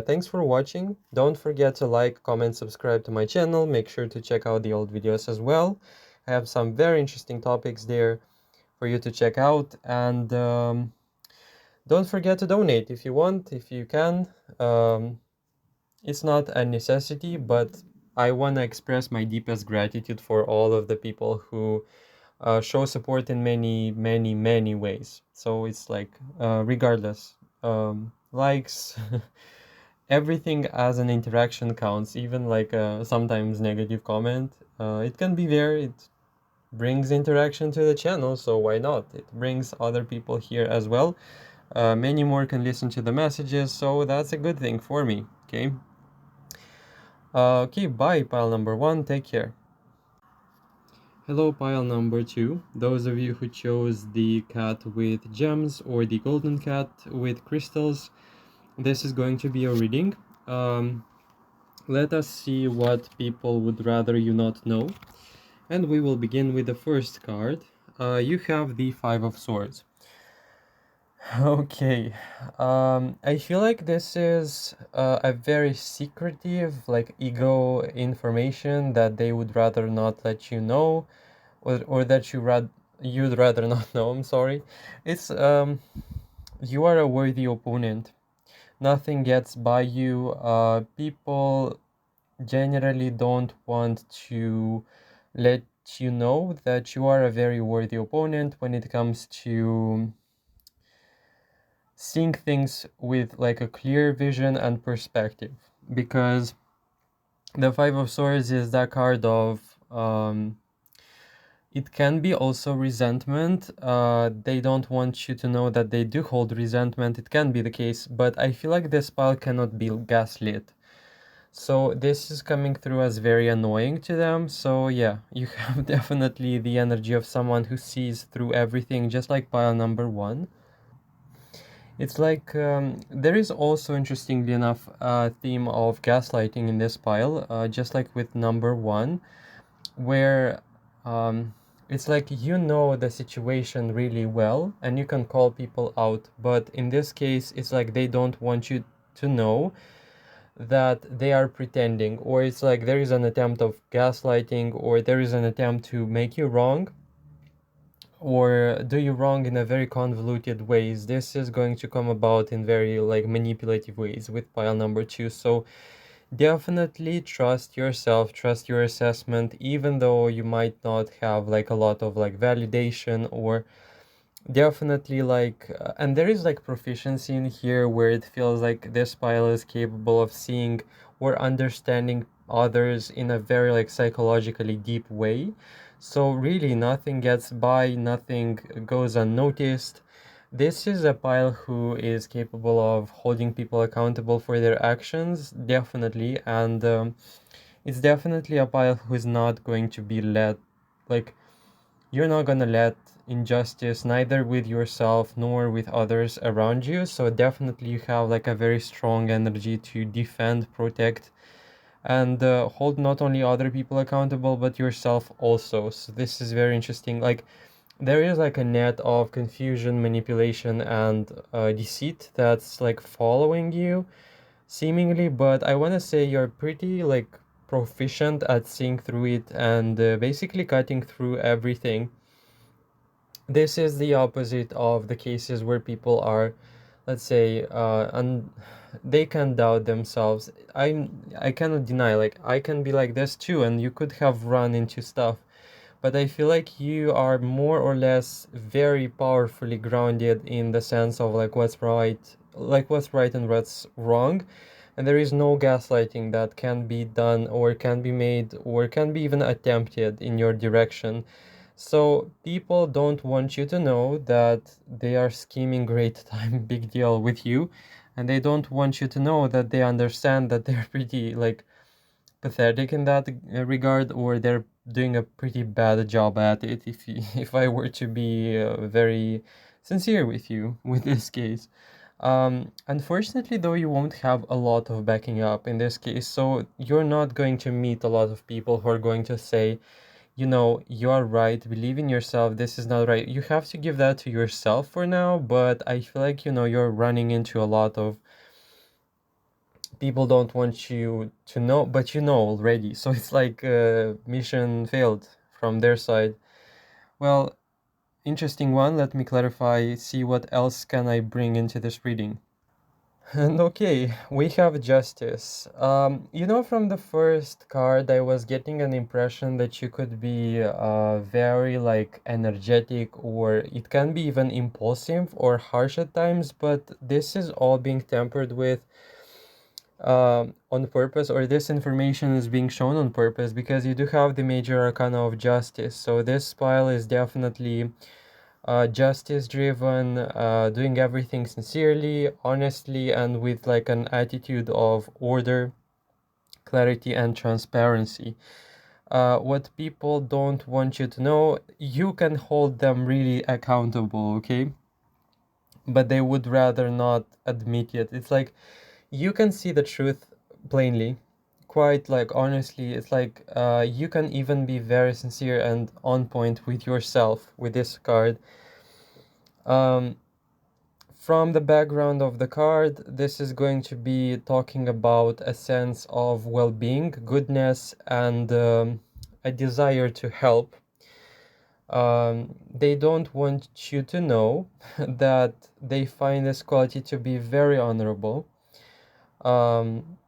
Thanks for watching. Don't forget to like, comment, subscribe to my channel. Make sure to check out the old videos as well. I have some very interesting topics there for you to check out. And don't forget to donate if you want, if you can. It's not a necessity, but I want to express my deepest gratitude for all of the people who show support in many, many, many ways. So it's like, regardless, likes, everything as an interaction counts, even like a sometimes negative comment. It can be there. It brings interaction to the channel, so why not? It brings other people here as well. Many more can listen to the messages, so that's a good thing for me. Okay. Okay, bye, pile number one. Take care. Hello, pile number two. Those of you who chose the cat with gems or the golden cat with crystals, this is going to be a reading. Let us see what people would rather you not know. And we will begin with the first card. You have the Five of Swords. Okay, I feel like this is a very secretive, like ego information that they would rather not let you know, or that you'd rather not know, I'm sorry. It's you are a worthy opponent. Nothing gets by you. People generally don't want to let you know that you are a very worthy opponent when it comes to seeing things with like a clear vision and perspective, because the Five of Swords is that card of it can be also resentment. They don't want you to know that they do hold resentment. It can be the case, but I feel like this pile cannot be gaslit. So this is coming through as very annoying to them. So yeah, you have definitely the energy of someone who sees through everything, just like pile number one. It's like there is also, interestingly enough, a theme of gaslighting in this pile, just like with number one, where um, it's like you know the situation really well and you can call people out, but in this case, it's like they don't want you to know that they are pretending, or it's like there is an attempt of gaslighting, or there is an attempt to make you wrong or do you wrong in a very convoluted ways. This is going to come about in very like manipulative ways with pile number two. So definitely trust yourself, trust your assessment, even though you might not have like a lot of like validation, or definitely like and there is like proficiency in here where it feels like this pile is capable of seeing or understanding others in a very like psychologically deep way. So really nothing gets by, nothing goes unnoticed. This is a pile who is capable of holding people accountable for their actions, definitely, and it's definitely a pile who is not going to be let like you're not gonna let injustice neither with yourself nor with others around you. So definitely you have like a very strong energy to defend, protect, and hold not only other people accountable but yourself also. So this is very interesting. Like there is like a net of confusion, manipulation, and deceit that's like following you seemingly, but I want to say you're pretty like proficient at seeing through it and basically cutting through everything. This is the opposite of the cases where people are, let's say, and they can doubt themselves. I cannot deny, like I can be like this too, and you could have run into stuff, but I feel like you are more or less very powerfully grounded in the sense of like what's right and what's wrong, and there is no gaslighting that can be done or can be made or can be even attempted in your direction. So people don't want you to know that they are scheming great time big deal with you, and they don't want you to know that they understand that they're pretty like pathetic in that regard, or they're doing a pretty bad job at it. If if I were to be very sincere with you with this case, unfortunately though, you won't have a lot of backing up in this case, so you're not going to meet a lot of people who are going to say, you know, you are right, believe in yourself, this is not right. You have to give that to yourself for now, but I feel like, you know, you're running into a lot of people don't want you to know, but you know already. So it's like mission failed from their side. Well, interesting one. Let me clarify, see what else can I bring into this reading. And okay, we have justice. You know, from the first card, I was getting an impression that you could be very like energetic, or it can be even impulsive or harsh at times, but this is all being tempered with on purpose, or this information is being shown on purpose because you do have the major arcana of justice. So this pile is definitely justice driven, doing everything sincerely, honestly, and with like an attitude of order, clarity, and transparency. What people don't want you to know, you can hold them really accountable, okay? But they would rather not admit it. It's like you can see the truth plainly, quite like honestly. It's like you can even be very sincere and on point with yourself with this card. Um, from the background of the card, this is going to be talking about a sense of well-being, goodness, and a desire to help. They don't want you to know that they find this quality to be very honorable. um,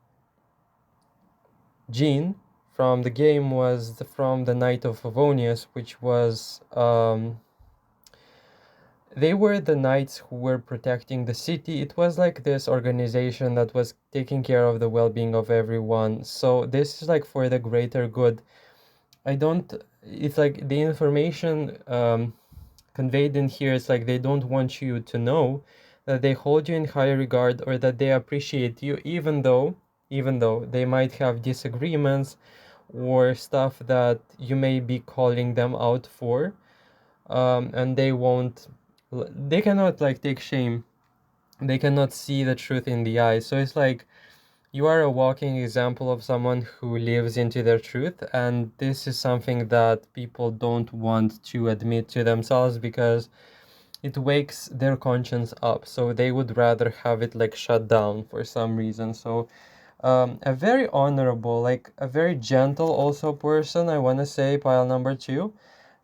Jean from the game was from the Knight of Favonius, which was they were the knights who were protecting the city. It was like this organization that was taking care of the well-being of everyone. So this is like for the greater good. I don't. It's like the information conveyed in here. It's like they don't want you to know that they hold you in high regard or that they appreciate you, even though they might have disagreements or stuff that you may be calling them out for, and they cannot like take shame, they cannot see the truth in the eye. So it's like you are a walking example of someone who lives into their truth, and this is something that people don't want to admit to themselves because it wakes their conscience up, so they would rather have it like shut down for some reason. So a very honorable, like a very gentle also person, I want to say, pile number two.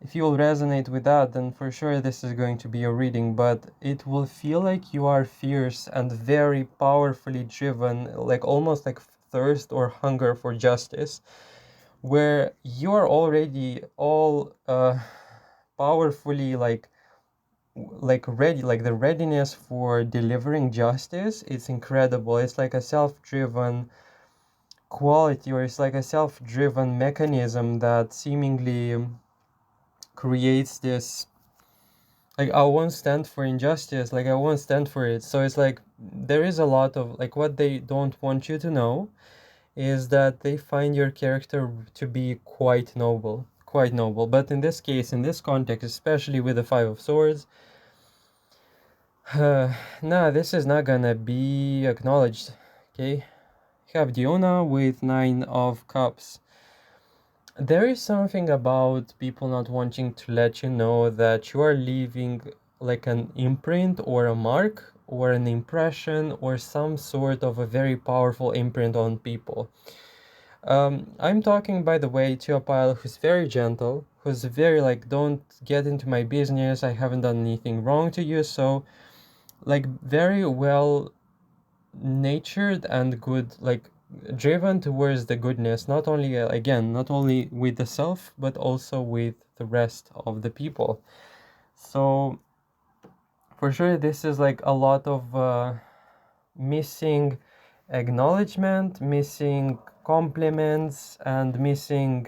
If you will resonate with that, then for sure this is going to be a reading, but it will feel like you are fierce and very powerfully driven, like almost like thirst or hunger for justice, where you are already all powerfully like ready, like the readiness for delivering justice. It's incredible. It's like a self-driven quality, or it's like a self-driven mechanism that seemingly creates this, like, I won't stand for injustice, like I won't stand for it. So it's like there is a lot of like what they don't want you to know is that they find your character to be quite noble. But in this case, in this context, especially with the Five of Swords, nah, this is not gonna be acknowledged. Okay, you have Diona with Nine of Cups. There is something about people not wanting to let you know that you are leaving like an imprint or a mark or an impression or some sort of a very powerful imprint on people. I'm talking, by the way, to a pile who's very gentle, who's very like, don't get into my business, I haven't done anything wrong to you, so like very well natured and good, like driven towards the goodness, not only again, not only with the self, but also with the rest of the people. So for sure, this is like a lot of missing acknowledgement, missing compliments, and missing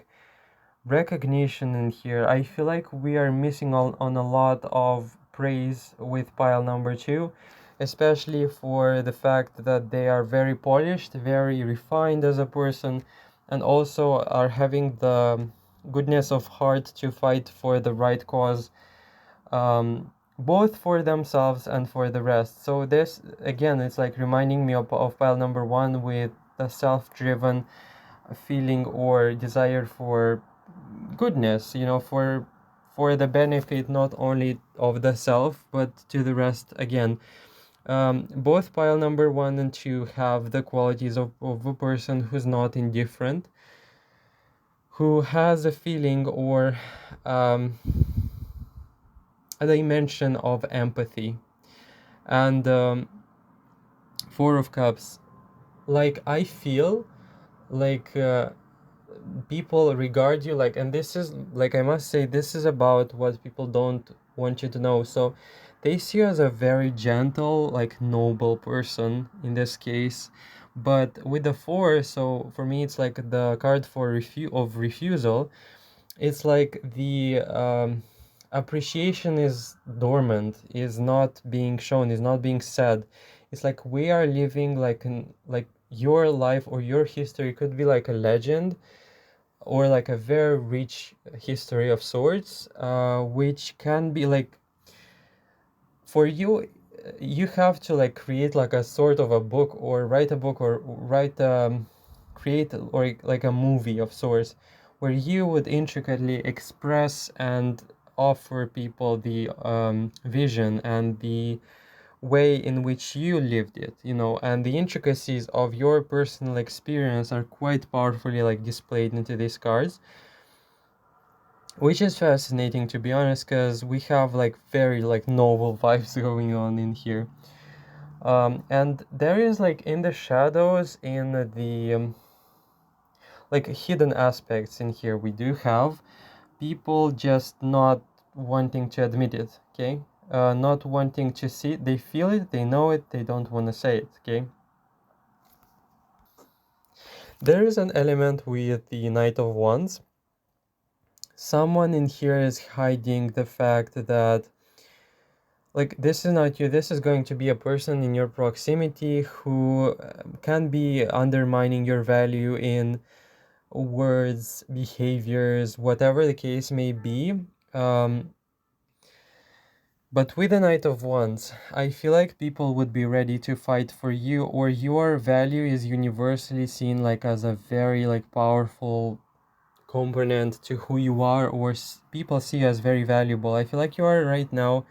recognition in here. I feel like we are missing on a lot of praise with pile number two, especially for the fact that they are very polished, very refined as a person, and also are having the goodness of heart to fight for the right cause, both for themselves and for the rest. So this again, it's like reminding me of pile number one with the self-driven feeling or desire for goodness, for the benefit not only of the self but to the rest again. Both pile number one and two have the qualities of a person who's not indifferent, who has a feeling or um, a dimension of empathy. And Four of Cups, like I feel like people regard you like, and this is like, I must say, this is about what people don't want you to know. So they see you as a very gentle, like noble person in this case. But with the four, so for me it's like the card for refusal. It's like the appreciation is dormant, is not being shown, is not being said. It's like we are living like your life or your history could be like a legend or like a very rich history of sorts, which can be like, for you, you have to like create like a sort of a book or write a book or write create or like a movie of sorts, where you would intricately express and offer people the vision and the way in which you lived it, and the intricacies of your personal experience are quite powerfully like displayed into these cards. which is fascinating, to be honest, because we have like very like novel vibes going on in here. And there is like in the shadows, in the like hidden aspects in here, we do have people just not wanting to admit it, okay? Not wanting to see it. They feel it, they know it, they don't want to say it, okay? There is an element with the Knight of Wands. Someone in here is hiding the fact that, like, this is not you, this is going to be a person in your proximity who can be undermining your value in words, behaviors, whatever the case may be. But with the Knight of Wands, I feel like people would be ready to fight for you, or your value is universally seen like as a very like powerful component to who you are, or people see as very valuable. I feel like you are right now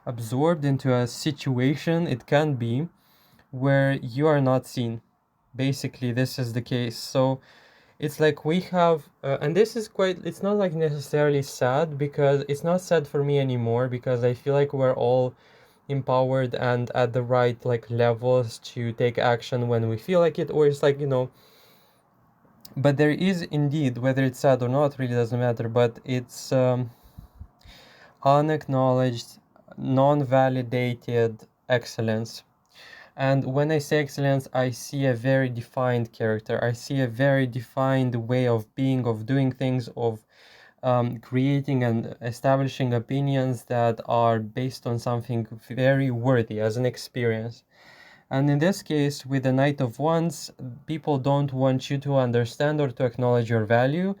absorbed into a situation, it can be, where you are not seen. Basically, this is the case. So it's like we have, and this is quite, it's not like necessarily sad, because it's not sad for me anymore, because I feel like we're all empowered and at the right like levels to take action when we feel like it, or it's like, but there is indeed, whether it's sad or not really doesn't matter, but it's unacknowledged, non-validated excellence. And when I say excellence, I see a very defined character. I see a very defined way of being, of doing things, of creating and establishing opinions that are based on something very worthy as an experience. And in this case, with the Knight of Wands, people don't want you to understand or to acknowledge your value,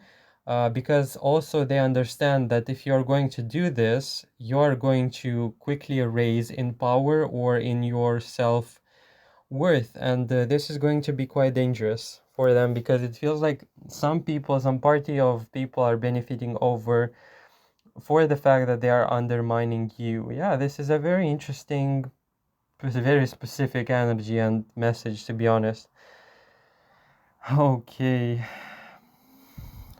because also they understand that if you're going to do this, you're going to quickly raise in power or in your self worth. And this is going to be quite dangerous for them, because it feels like some people, some party of people are benefiting over for the fact that they are undermining you. Yeah, this is a very interesting, very specific energy and message, to be honest. Okay,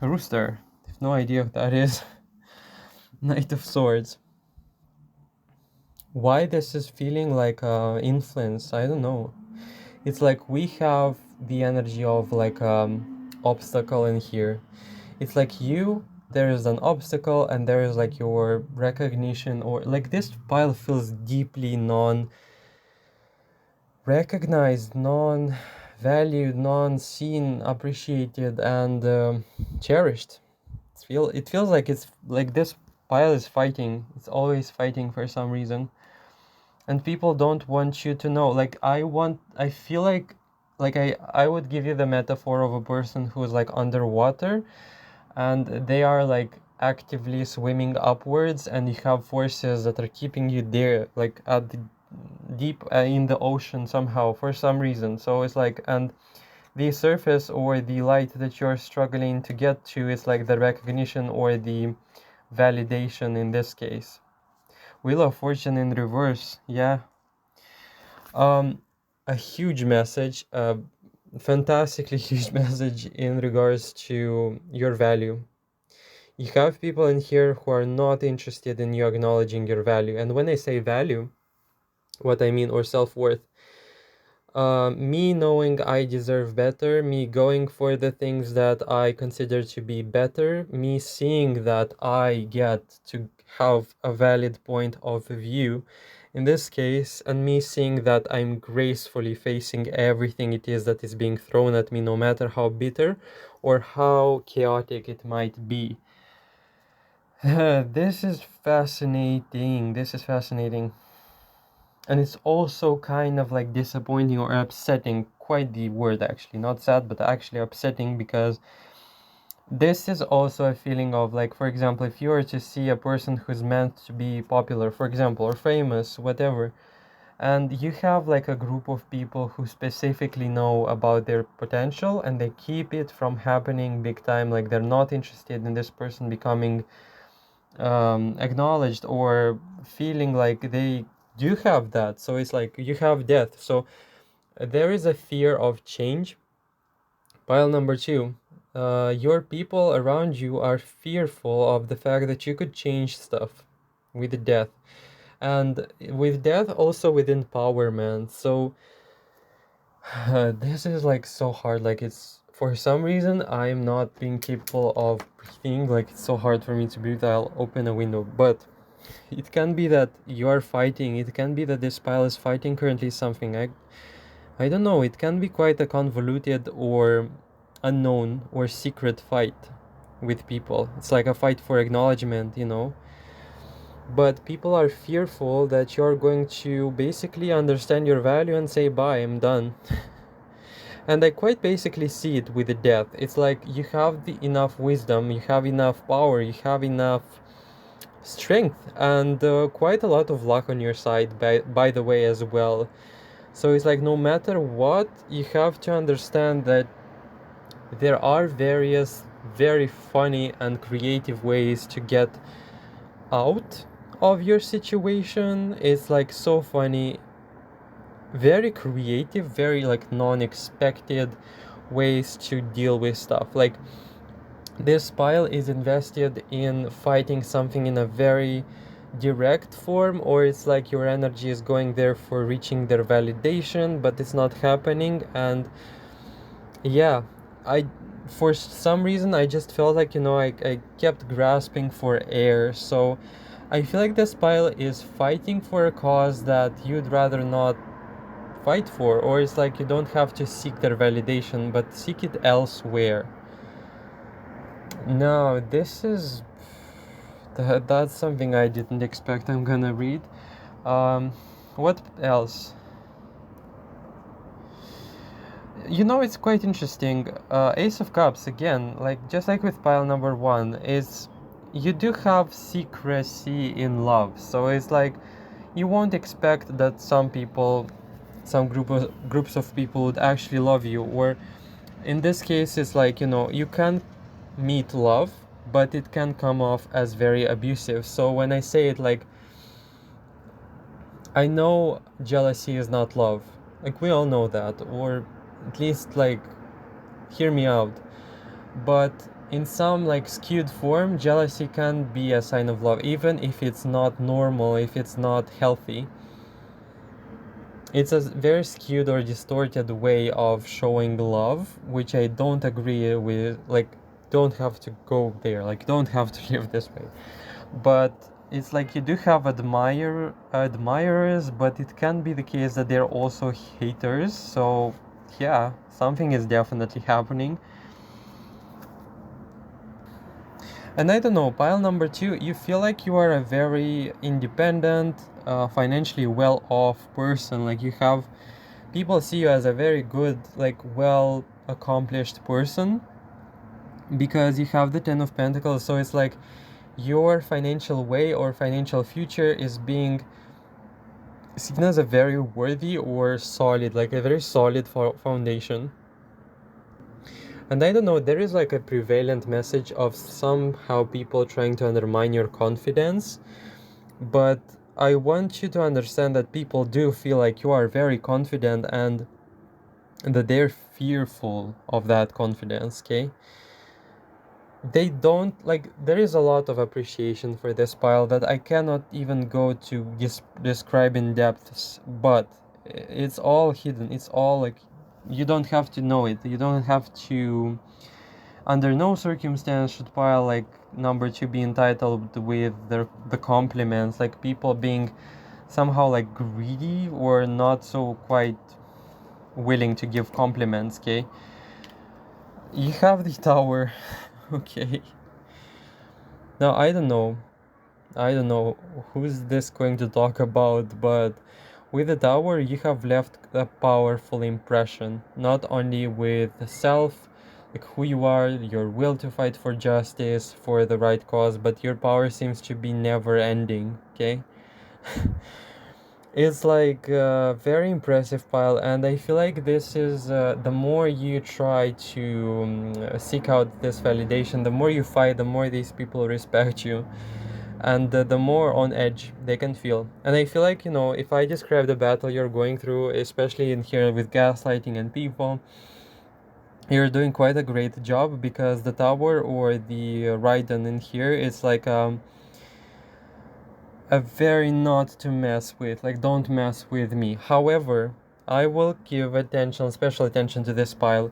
Rooster. I have no idea what that is. Knight of Swords. Why this is feeling like influence? I don't know. It's like we have the energy of like obstacle in here. It's like there is an obstacle, and there is like your recognition, or like this pile feels deeply non-recognized, non-valued, non-seen, appreciated, and cherished. It feels like it's like this pile is fighting. It's always fighting for some reason, and people don't want you to know. Like I feel like I would give you the metaphor of a person who's like underwater, and they are like actively swimming upwards, and you have forces that are keeping you there, like at the deep in the ocean somehow for some reason. So it's like, and the surface or the light that you're struggling to get to is like the recognition or the validation in this case. Wheel of Fortune in reverse, yeah. Um, a huge message, a fantastically huge message in regards to your value. You have people in here who are not interested in you acknowledging your value. And when I say value, what I mean, or self-worth, me knowing I deserve better, me going for the things that I consider to be better, me seeing that I get to have a valid point of view in this case, and me seeing that I'm gracefully facing everything it is that is being thrown at me, no matter how bitter or how chaotic it might be. This is fascinating. This is fascinating. And it's also kind of like disappointing or upsetting, quite the word actually, not sad, but actually upsetting, because this is also a feeling of like, for example, if you were to see a person who's meant to be popular, for example, or famous, whatever, and you have like a group of people who specifically know about their potential, and they keep it from happening big time, like they're not interested in this person becoming acknowledged, or feeling like they do have that. So it's like you have death. So there is a fear of change. Pile number two, your people around you are fearful of the fact that you could change stuff with death. And with death, also with empowerment. So this is like so hard. Like, it's for some reason I'm not being capable of breathing. Like, it's so hard for me to breathe. I'll open a window. But it can be that you are fighting. It can be that this pile is fighting currently something. I don't know. It can be quite a convoluted or unknown or secret fight with people. It's like a fight for acknowledgement, you know. But people are fearful that you're going to basically understand your value and say, bye, I'm done. And I quite basically see it with the death. It's like you have enough wisdom, you have enough power, you have enough strength, and quite a lot of luck on your side, by the way, as well. So it's like no matter what, you have to understand that there are various very funny and creative ways to get out of your situation. It's like so funny, very creative, very like non-expected ways to deal with stuff. Like, this pile is invested in fighting something in a very direct form, or it's like your energy is going there for reaching their validation, but it's not happening. And yeah, I for some reason I just felt like, I kept grasping for air. So I feel like this pile is fighting for a cause that you'd rather not fight for, or it's like you don't have to seek their validation, but seek it elsewhere. No, this is that's something I didn't expect I'm gonna read. Um, what else? It's quite interesting. Ace of Cups again, like just like with pile number one, is you do have secrecy in love. So it's like you won't expect that some people, some groups of people would actually love you, or in this case it's like, you can meet love, but it can come off as very abusive. So when I say it, like, I know jealousy is not love, like we all know that, or at least, like, hear me out. But in some like skewed form, jealousy can be a sign of love, even if it's not normal, if it's not healthy. It's a very skewed or distorted way of showing love, which I don't agree with. Like, don't have to go there, like, don't have to live this way. But it's like you do have admirers, but it can be the case that they're also haters. So yeah, something is definitely happening. And I don't know, pile number two, you feel like you are a very independent, financially well off person. Like, you have people see you as a very good, like, well accomplished person because you have the Ten of Pentacles. So it's like your financial way or financial future is being seen as a very worthy or solid, like a very solid foundation. And I don't know, there is like a prevalent message of somehow people trying to undermine your confidence. But I want you to understand that people do feel like you are very confident and that they're fearful of that confidence, okay? They don't like, there is a lot of appreciation for this pile that I cannot even go to describe in depths, but it's all hidden. It's all like, you don't have to know it. You don't have to, under no circumstance should pile like number two be entitled with the compliments, like people being somehow like greedy or not so quite willing to give compliments, okay? You have the tower. Okay. Now I don't know who's this going to talk about, but with the tower you have left a powerful impression, not only with self, like who you are, your will to fight for justice, for the right cause, but your power seems to be never ending, okay? It's like a very impressive pile, and I feel like this is the more you try to seek out this validation, the more you fight, the more these people respect you, and the more on edge they can feel. And I feel like, if I describe the battle you're going through, especially in here with gaslighting and people, You're doing quite a great job, because the tower or the Raiden in here is like a very not to mess with, like don't mess with me. However, I will give attention, special attention to this pile.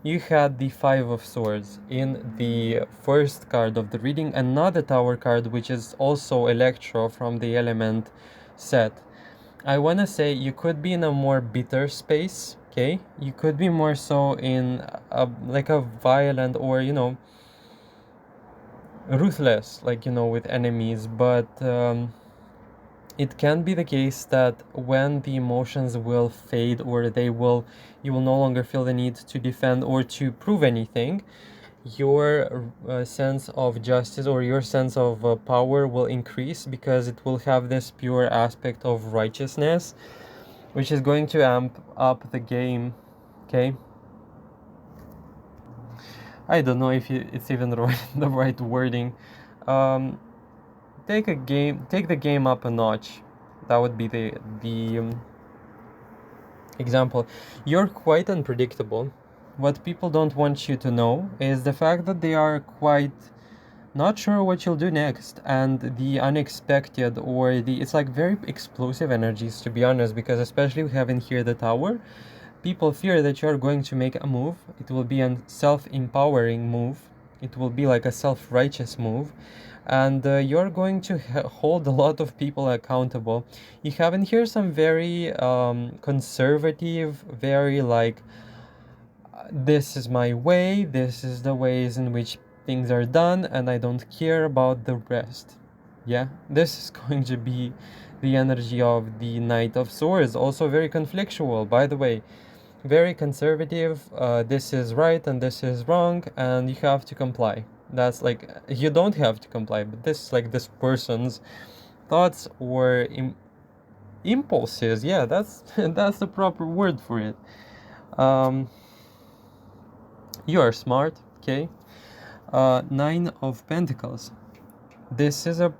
You had the Five of Swords in the first card of the reading, another tower card, which is also Electro from the Element set. I want to say you could be in a more bitter space, okay? You could be more so in like a violent, or, ruthless, like, with enemies, but it can be the case that when the emotions will fade, or you will no longer feel the need to defend or to prove anything, your sense of justice or your sense of power will increase, because it will have this pure aspect of righteousness, which is going to amp up the game. Okay, I don't know if it's even the right wording. um, take the game up a notch. That would be the example. You're quite unpredictable. What people don't want you to know is the fact that they are quite not sure what you'll do next, and the unexpected, or the it's like very explosive energies, to be honest, because especially we have in here the tower. People fear that you're going to make a move. It will be a self-empowering move. It will be like a self-righteous move, and you're going to hold a lot of people accountable. You have in here some very conservative, very like, this is my way, this is the ways in which things are done, and I don't care about the rest. Yeah, this is going to be the energy of the Knight of Swords. Also very conflictual, by the way. Very conservative. This is right and this is wrong, and you have to comply. That's like, you don't have to comply, but this is like this person's thoughts or impulses. Yeah, that's that's the proper word for it. Um, you are smart, okay? Nine of Pentacles. This is a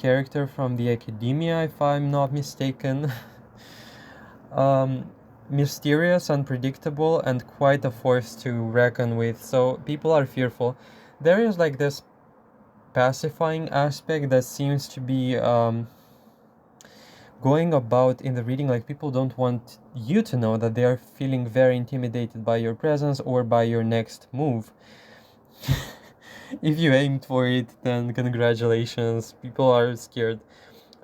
character from the Academia, if I'm not mistaken. um, Mysterious, unpredictable, and quite a force to reckon with. So people are fearful. There is like this pacifying aspect that seems to be going about in the reading. Like, people don't want you to know that they are feeling very intimidated by your presence or by your next move. If you aimed for it, then congratulations. People are scared.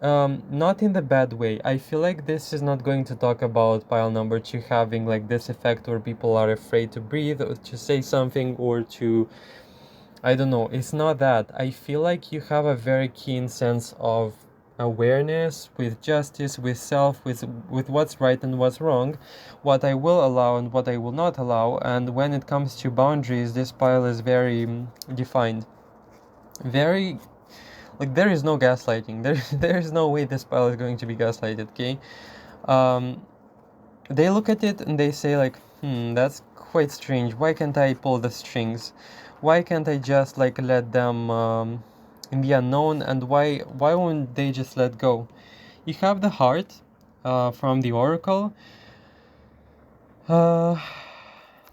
Not in the bad way. I feel like this is not going to talk about pile number two having like this effect where people are afraid to breathe or to say something or to, I don't know. It's not that. I feel like you have a very keen sense of awareness with justice, with self, with what's right and what's wrong, what I will allow and what I will not allow. And when it comes to boundaries, this pile is very defined. Very, like, there is no gaslighting. There is no way this pile is going to be gaslighted. Okay, um, they look at it and they say like, that's quite strange. Why can't I pull the strings? Why can't I just like let them in the unknown? And why won't they just let go? You have the heart from the oracle. Uh,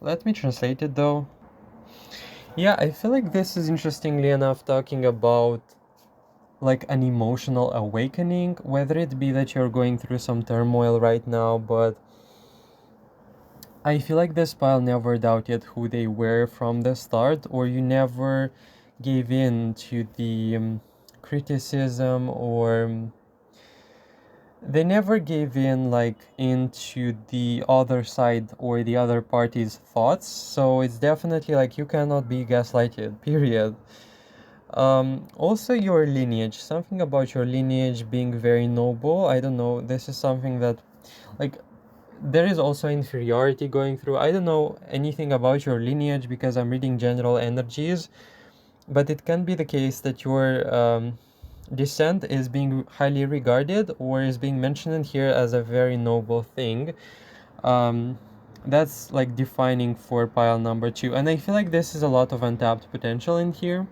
Let me translate it though. Yeah, I feel like this is interestingly enough talking about like an emotional awakening, whether it be that you're going through some turmoil right now, but I feel like this pile never doubted who they were from the start, or you never gave in to the criticism, or they never gave in like into the other side or the other party's thoughts. So it's definitely like you cannot be gaslighted, period. Also your lineage, something about your lineage being very noble. I don't know, this is something that like there is also inferiority going through. I don't know anything about your lineage because I'm reading general energies, but it can be the case that your descent is being highly regarded or is being mentioned in here as a very noble thing. Um, that's like defining for pile number two, and I feel like this is a lot of untapped potential in here,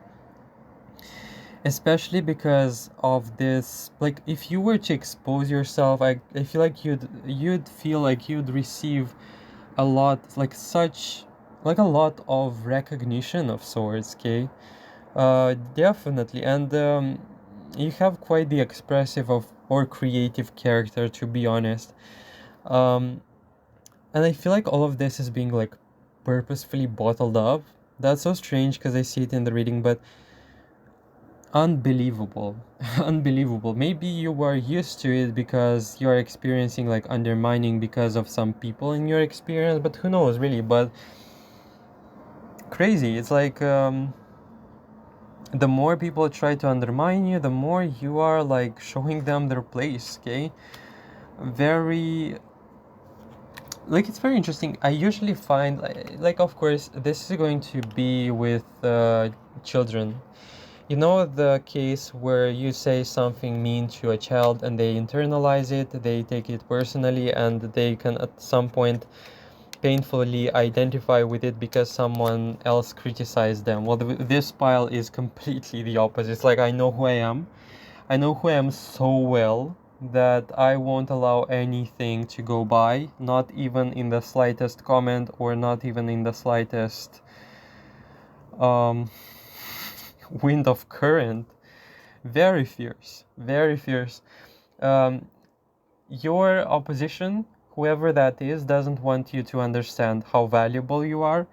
especially because of this. Like, if you were to expose yourself, I feel like you'd feel like you'd receive a lot, like such, like a lot of recognition of sorts, okay? Definitely. And you have quite the expressive of or creative character, to be honest. Um, and I feel like all of this is being like purposefully bottled up. That's so strange because I see it in the reading, but unbelievable. Unbelievable. Maybe you are used to it because you're experiencing like undermining because of some people in your experience, but who knows really. But crazy. It's like the more people try to undermine you, the more you are like showing them their place, okay? Very, like, it's very interesting. I usually find like of course this is going to be with children. You know, the case where you say something mean to a child and they internalize it, they take it personally, and they can at some point painfully identify with it because someone else criticized them. Well, this pile is completely the opposite. It's like, I know who I am. I know who I am so well that I won't allow anything to go by, not even in the slightest comment or not even in the slightest um, wind of current. Very fierce, very fierce. Um, your opposition, whoever that is, doesn't want you to understand how valuable you are,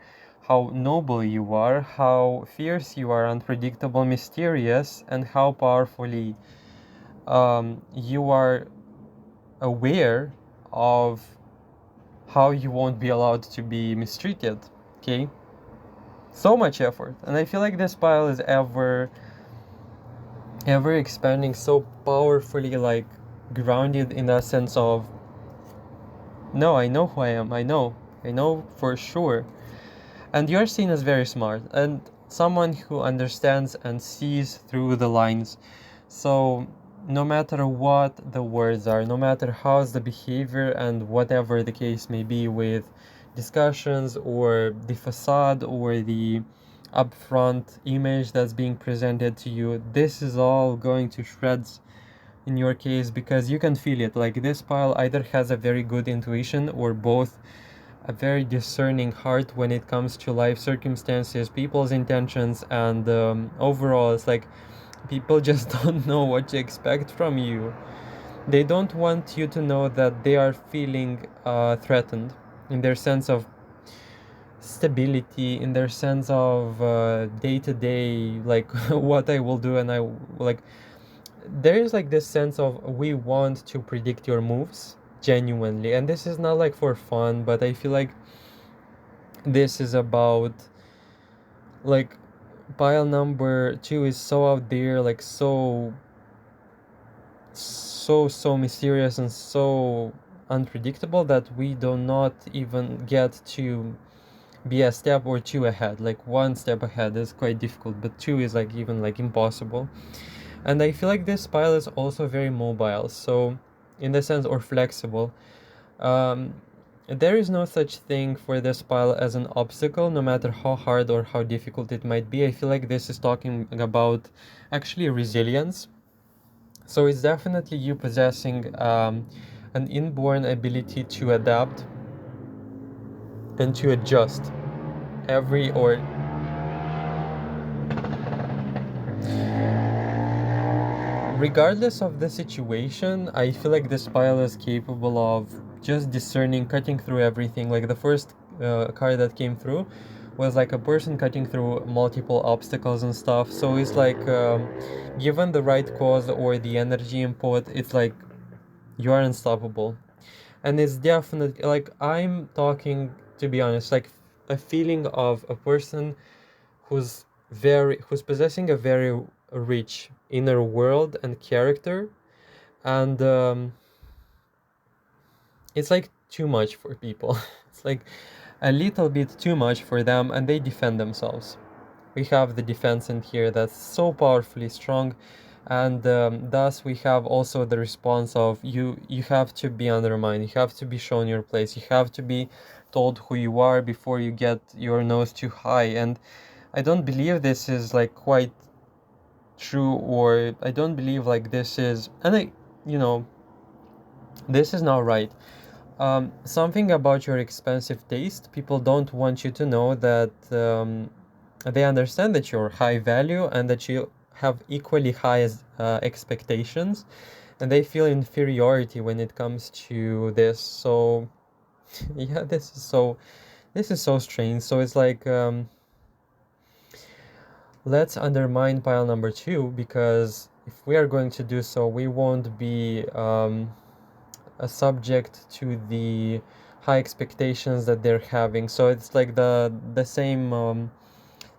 how noble you are, how fierce you are, unpredictable, mysterious, and how powerfully you are aware of how you won't be allowed to be mistreated. Okay? So much effort. And I feel like this pile is ever expanding so powerfully, like grounded in that sense of, no, I know who I am. I know for sure. And you're seen as very smart and someone who understands and sees through the lines. So no matter what the words are, no matter how's the behavior and whatever the case may be with discussions or the facade or the upfront image that's being presented to you, this is all going to shreds in your case because you can feel it. Like, this pile either has a very good intuition or both a very discerning heart when it comes to life circumstances, people's intentions, and overall, it's like people just don't know what to expect from you. They don't want you to know that they are feeling threatened in their sense of stability, in their sense of day to day, like what I will do, and I like. There is like this sense of we want to predict your moves genuinely, and this is not like for fun, but I feel like this is about like pile number two is so out there, like so mysterious and so unpredictable that we do not even get to be a step or two ahead. Like, one step ahead is quite difficult, but two is like even like impossible. And I feel like this pile is also very mobile, so in the sense, or flexible. um, there is no such thing for this pile as an obstacle, no matter how hard or how difficult it might be. I feel like this is talking about actually resilience. So it's definitely you possessing an inborn ability to adapt and to adjust every or regardless of the situation. I feel like this pile is capable of just discerning, cutting through everything. Like, the first card that came through was like a person cutting through multiple obstacles and stuff. So it's like, given the right cause or the energy input, it's like you are unstoppable. And it's definitely like, I'm talking, to be honest, like a feeling of a person who's possessing a very rich inner world and character, and it's like too much for people. It's like a little bit too much for them, and they defend themselves. We have the defense in here that's so powerfully strong, and thus we have also the response of you have to be undermined, you have to be shown your place, you have to be told who you are before you get your nose too high. And I don't believe this is like quite true, or I don't believe like this is, and I, you know, this is not right. Something about your expensive taste. People don't want you to know that they understand that you're high value and that you have equally high expectations, and they feel inferiority when it comes to this. So yeah, this is so strange. So it's like, let's undermine pile number two, because if we are going to do so, we won't be a subject to the high expectations that they're having. So it's like the same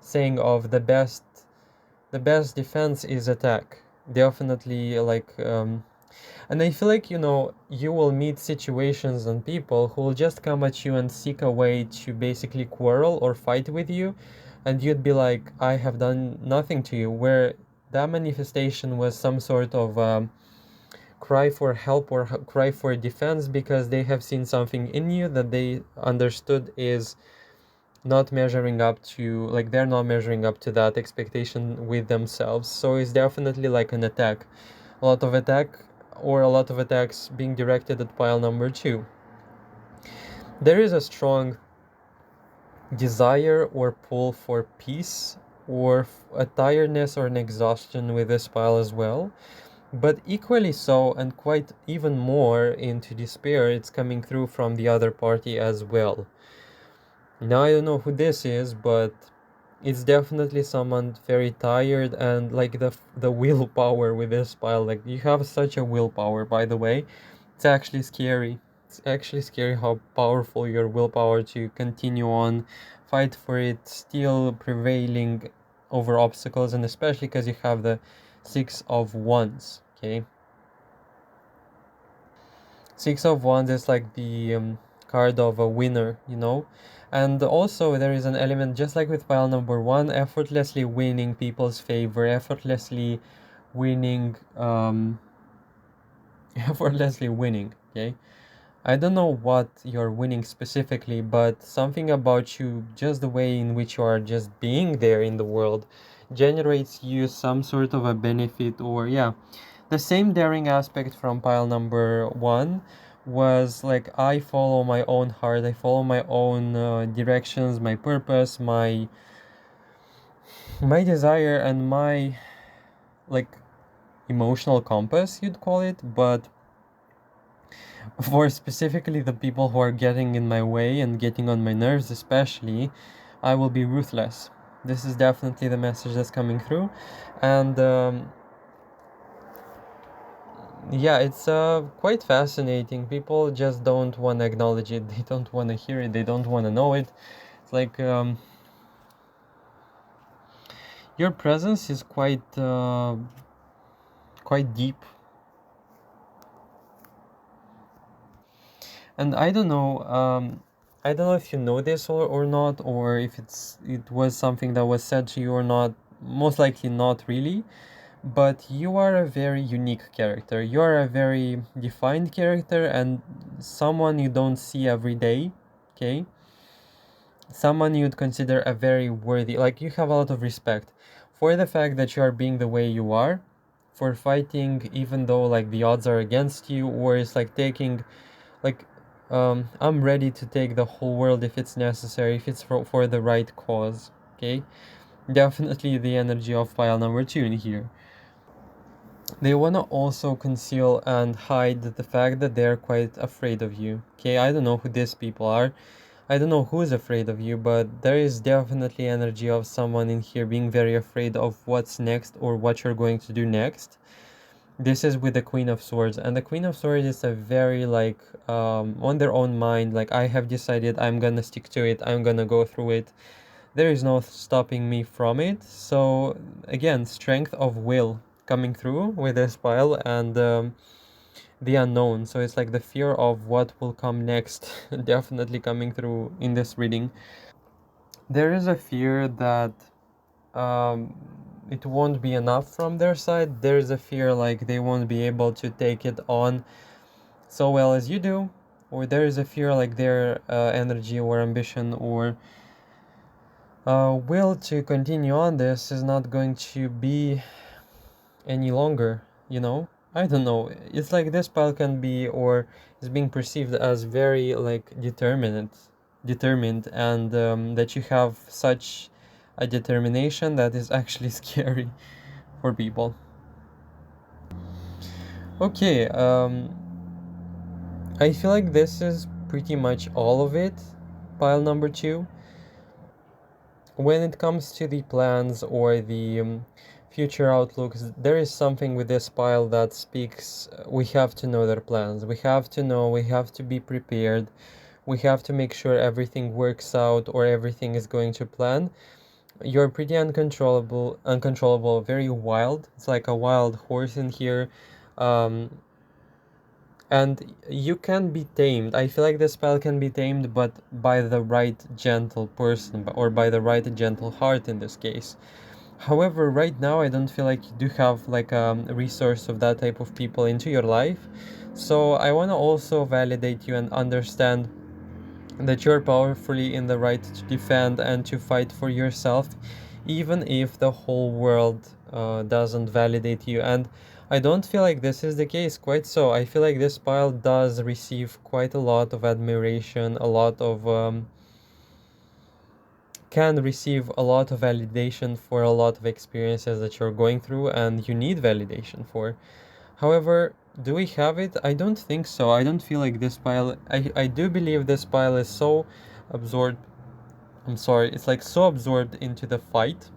saying of the best defense is attack. Definitely, like, and I feel like, you will meet situations and people who will just come at you and seek a way to basically quarrel or fight with you, and you'd be like, I have done nothing to you, where that manifestation was some sort of cry for help or cry for defense, because they have seen something in you that they understood is not measuring up to, like, they're not measuring up to that expectation with themselves. So it's definitely like an attack, a lot of attack, or a lot of attacks being directed at pile number two. There is a strong desire or pull for peace, or a tiredness or an exhaustion with this pile as well. But equally so, and quite even more into despair, it's coming through from the other party as well. Now, I don't know who this is, but it's definitely someone very tired, and like the willpower with this pile. Like, you have such a willpower, by the way. It's actually scary. It's actually scary how powerful your willpower to continue on, fight for it, still prevailing over obstacles, and especially because you have the Six of Wands. Okay, Six of Wands is like the card of a winner. And also, there is an element, just like with pile number one, effortlessly winning people's favor, effortlessly winning, effortlessly winning. Okay, I don't know what you're winning specifically, but something about you, just the way in which you are just being there in the world, generates you some sort of a benefit, or yeah. The same daring aspect from pile number one was like, I follow my own heart, I follow my own directions, my purpose, my desire, and my, like, emotional compass, you'd call it. But for specifically the people who are getting in my way and getting on my nerves, especially, I will be ruthless. This is definitely the message that's coming through. And yeah, it's quite fascinating. People just don't want to acknowledge it. They don't want to hear it. They don't want to know it. It's like, your presence is quite deep. And I don't know if you know this or not, or if it was something that was said to you or not. Most likely not really. But you are a very unique character. You are a very defined character, and someone you don't see every day. Okay, someone you'd consider a very worthy, like, you have a lot of respect for the fact that you are being the way you are, for fighting even though, like, the odds are against you, or it's like taking, like, I'm ready to take the whole world if it's necessary, if it's for the right cause. Okay, definitely the energy of pile number two in here. They want to also conceal and hide the fact that they're quite afraid of you. Okay, I don't know who these people are. I don't know who is afraid of you, but there is definitely energy of someone in here being very afraid of what's next, or what you're going to do next. This is with the Queen of Swords, and the Queen of Swords is a very, like, on their own mind. Like, I have decided I'm gonna stick to it. I'm gonna go through it. There is no stopping me from it. So again, strength of will coming through with this pile, and the unknown. So it's like the fear of what will come next, definitely coming through in this reading. There is a fear that um, it won't be enough from their side. There is a fear like they won't be able to take it on so well as you do, or there is a fear like their energy or ambition or will to continue on this is not going to be any longer. I don't know. It's like this pile can be or is being perceived as very like determined, and that you have such a determination that is actually scary for people. Okay, I feel like this is pretty much all of it. Pile number two. When it comes to the plans or the future outlooks, there is something with this pile that speaks. We have to know their plans. We have to know, we have to be prepared. We have to make sure everything works out or everything is going to plan. You're pretty uncontrollable, very wild. It's like a wild horse in here. Um, and you can be tamed. I feel like the spell can be tamed, but by the right gentle person, or by the right gentle heart in this case. However, right now I don't feel like you do have like a resource of that type of people into your life. So I want to also validate you and understand that you're powerfully in the right to defend and to fight for yourself, even if the whole world doesn't validate you. And I don't feel like this is the case, quite so. I feel like this pile does receive quite a lot of admiration, a lot of can receive a lot of validation for a lot of experiences that you're going through and you need validation for. However, do we have it? I don't think so. I don't feel like this pile. I do believe this pile is so absorbed. I'm sorry, it's like so absorbed into the fight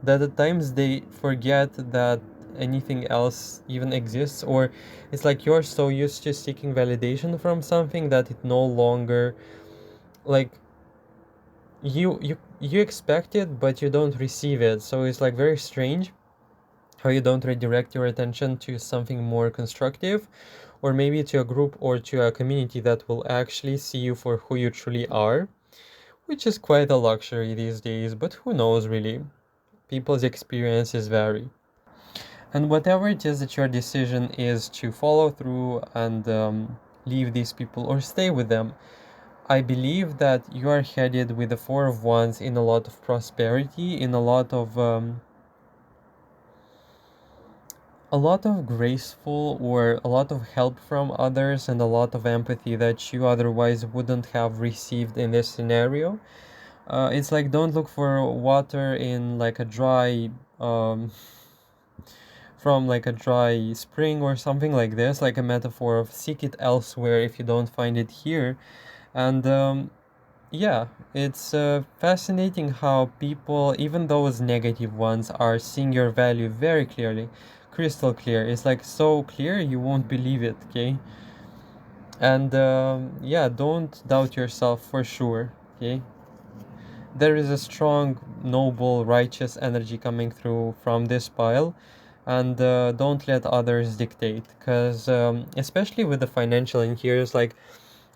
that at times they forget that anything else even exists, or it's like you're so used to seeking validation from something that it no longer like you expect it but you don't receive it. So it's like very strange how you don't redirect your attention to something more constructive, or maybe to a group or to a community that will actually see you for who you truly are, which is quite a luxury these days, but who knows really? People's experiences vary. And whatever it is that your decision is to follow through and leave these people or stay with them, I believe that you are headed with the Four of Wands in a lot of prosperity, in a lot of graceful or a lot of help from others and a lot of empathy that you otherwise wouldn't have received in this scenario. It's like don't look for water in like a dry from like a dry spring or something like this, like a metaphor of seek it elsewhere if you don't find it here. And yeah, it's fascinating how people, even those negative ones, are seeing your value very clearly, crystal clear. It's like so clear you won't believe it, okay? And yeah, don't doubt yourself for sure, okay? There is a strong, noble, righteous energy coming through from this pile, and don't let others dictate. Because especially with the financial in here, it's like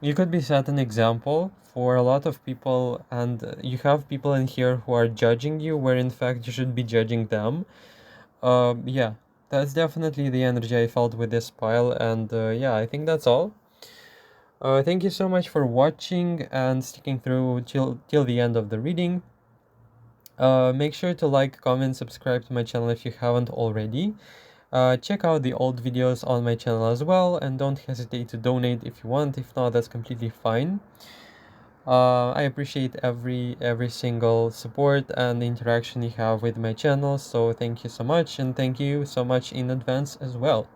you could be set an example for a lot of people, and you have people in here who are judging you, where in fact you should be judging them. Yeah, that's definitely the energy I felt with this pile, and yeah, I think that's all. Thank you so much for watching and sticking through till the end of the reading. Make sure to like, comment, subscribe to my channel if you haven't already. Check out the old videos on my channel as well, and don't hesitate to donate if you want. If not, that's completely fine. I appreciate every single support and interaction you have with my channel, so thank you so much, and thank you so much in advance as well.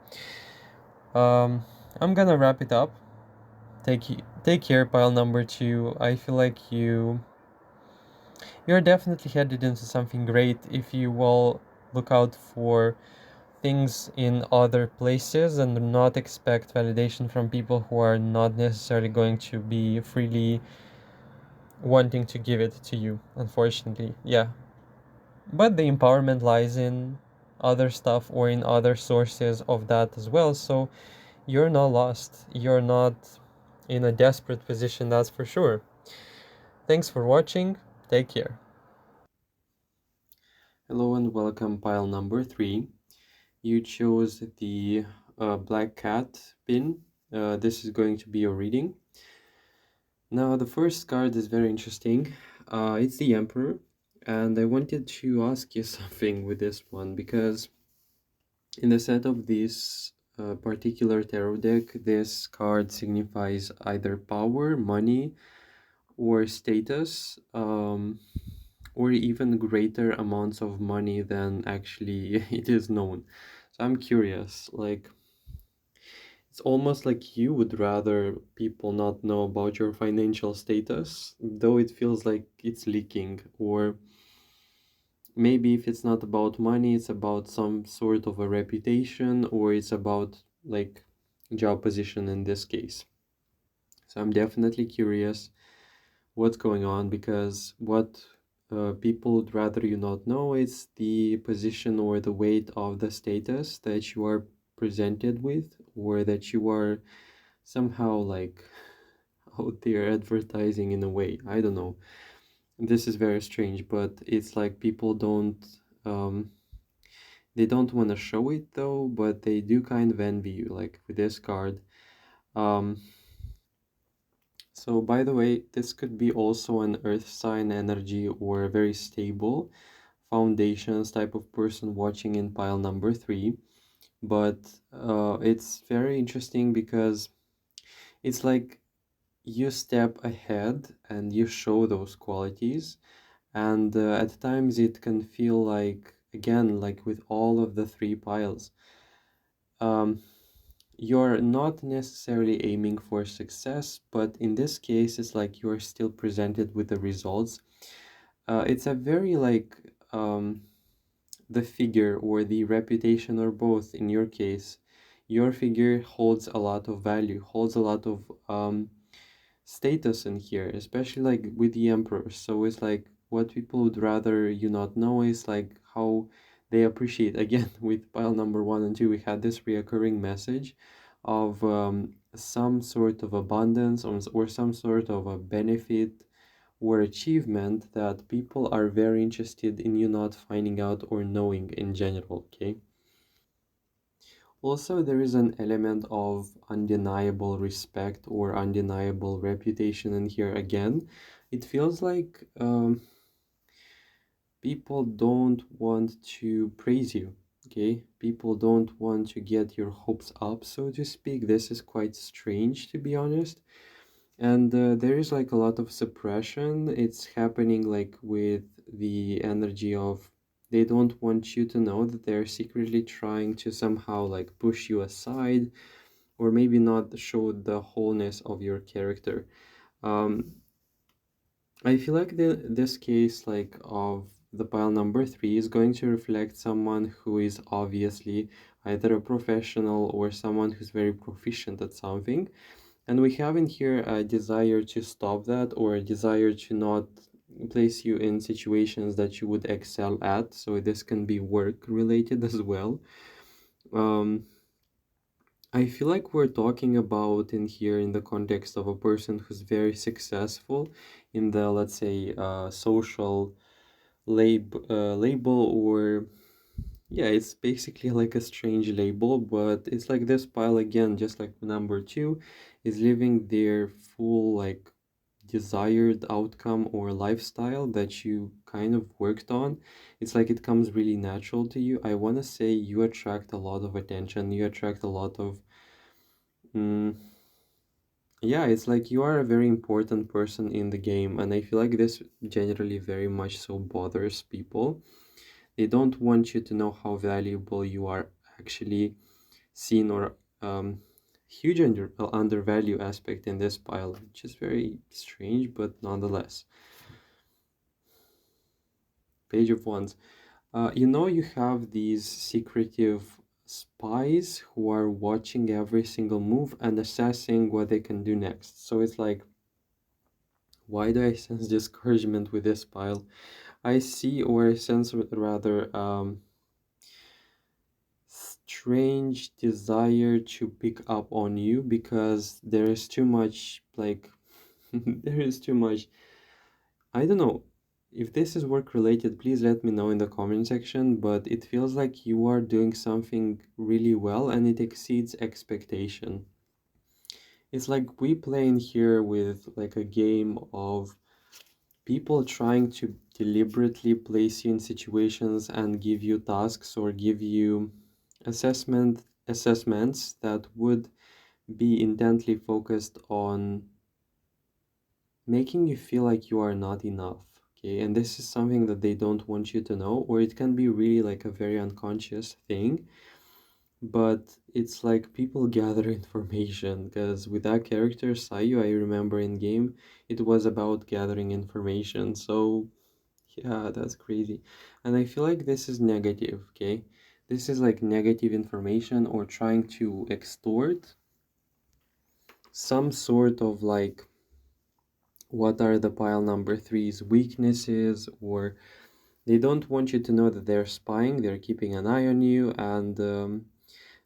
Um, I'm gonna wrap it up. Take care, pile number two. I feel like you're definitely headed into something great if you will look out for things in other places and not expect validation from people who are not necessarily going to be freely wanting to give it to you, unfortunately. Yeah. But the empowerment lies in other stuff or in other sources of that as well. So you're not lost. You're not in a desperate position, that's for sure. Thanks for watching. Take care. Hello and welcome, pile number three. You chose the black cat pin. This is going to be your reading. Now, the first card is very interesting. It's the Emperor, and I wanted to ask you something with this one because in the set of this particular tarot deck, this card signifies either power, money, or status, or even greater amounts of money than actually it is known. So I'm curious, like, it's almost like you would rather people not know about your financial status, though it feels like it's leaking. Or maybe if it's not about money, it's about some sort of a reputation, or it's about like job position in this case. So I'm definitely curious what's going on, because what people would rather you not know is the position or the weight of the status that you are presented with, or that you are somehow like out there advertising in a way. I don't know. This is very strange, but it's like people don't they don't want to show it though, but they do kind of envy you, like with this card. Um, so by the way, this could be also an earth sign energy or a very stable foundations type of person watching in pile number three. But it's very interesting because it's like you step ahead and you show those qualities, and at times it can feel like, again, like with all of the three piles, um, you're not necessarily aiming for success, but in this case it's like you're still presented with the results. It's a very like the figure or the reputation, or both in your case, your figure holds a lot of value, holds a lot of status in here, especially like with the emperor. So it's like what people would rather you not know is like how they appreciate. Again, with pile number one and two, we had this reoccurring message of some sort of abundance, or some sort of a benefit or achievement that people are very interested in you not finding out or knowing in general. Okay. Also, there is an element of undeniable respect or undeniable reputation in here again. It feels like people don't want to praise you, okay? People don't want to get your hopes up, so to speak. This is quite strange, to be honest. And there is like a lot of suppression. It's happening like with the energy of they don't want you to know that they're secretly trying to somehow like push you aside, or maybe not show the wholeness of your character. Um, I feel like this case like of the pile number three is going to reflect someone who is obviously either a professional or someone who's very proficient at something. And we have in here a desire to stop that, or a desire to not place you in situations that you would excel at. So this can be work related as well. Um, I feel like we're talking about in here in the context of a person who's very successful in the, let's say, social label, or yeah, it's basically like a strange label, but it's like this pile again, just like number two, is living their full like desired outcome or lifestyle that you kind of worked on. It's like it comes really natural to you. I want to say you attract a lot of attention, you attract a lot of mm, yeah, it's like you are a very important person in the game, and I feel like this generally very much so bothers people. They don't want you to know how valuable you are actually seen, or huge undervalue aspect in this pile, which is very strange, but nonetheless. Page of Wands. You know, you have these secretive spies who are watching every single move and assessing what they can do next. So it's like, why do I sense discouragement with this pile? I see, or I sense rather, strange desire to pick up on you, because there is too much, like, there is too much. I don't know. If this is work related, please let me know in the comment section, but it feels like you are doing something really well and it exceeds expectation. It's like we play in here with like a game of people trying to deliberately place you in situations and give you tasks or give you assessment assessments that would be intently focused on making you feel like you are not enough. Okay, and this is something that they don't want you to know, or it can be really like a very unconscious thing, but it's like people gather information because with that character Sayu, I remember in game it was about gathering information. So yeah, that's crazy. And I feel like this is negative, okay? This is like negative information or trying to extort some sort of like what are the pile number three's weaknesses, or they don't want you to know that they're spying, they're keeping an eye on you, and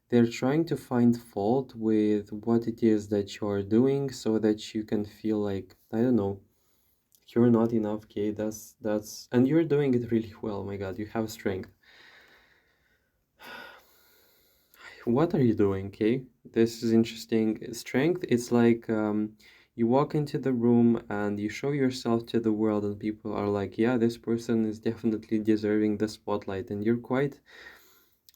they're trying to find fault with what it is that you're doing so that you can feel like, I don't know, you're not enough, okay? And you're doing it really well, my God, you have strength. What are you doing, okay? This is interesting. Strength, it's like you walk into the room and you show yourself to the world, and people are like, yeah, this person is definitely deserving the spotlight, and you're quite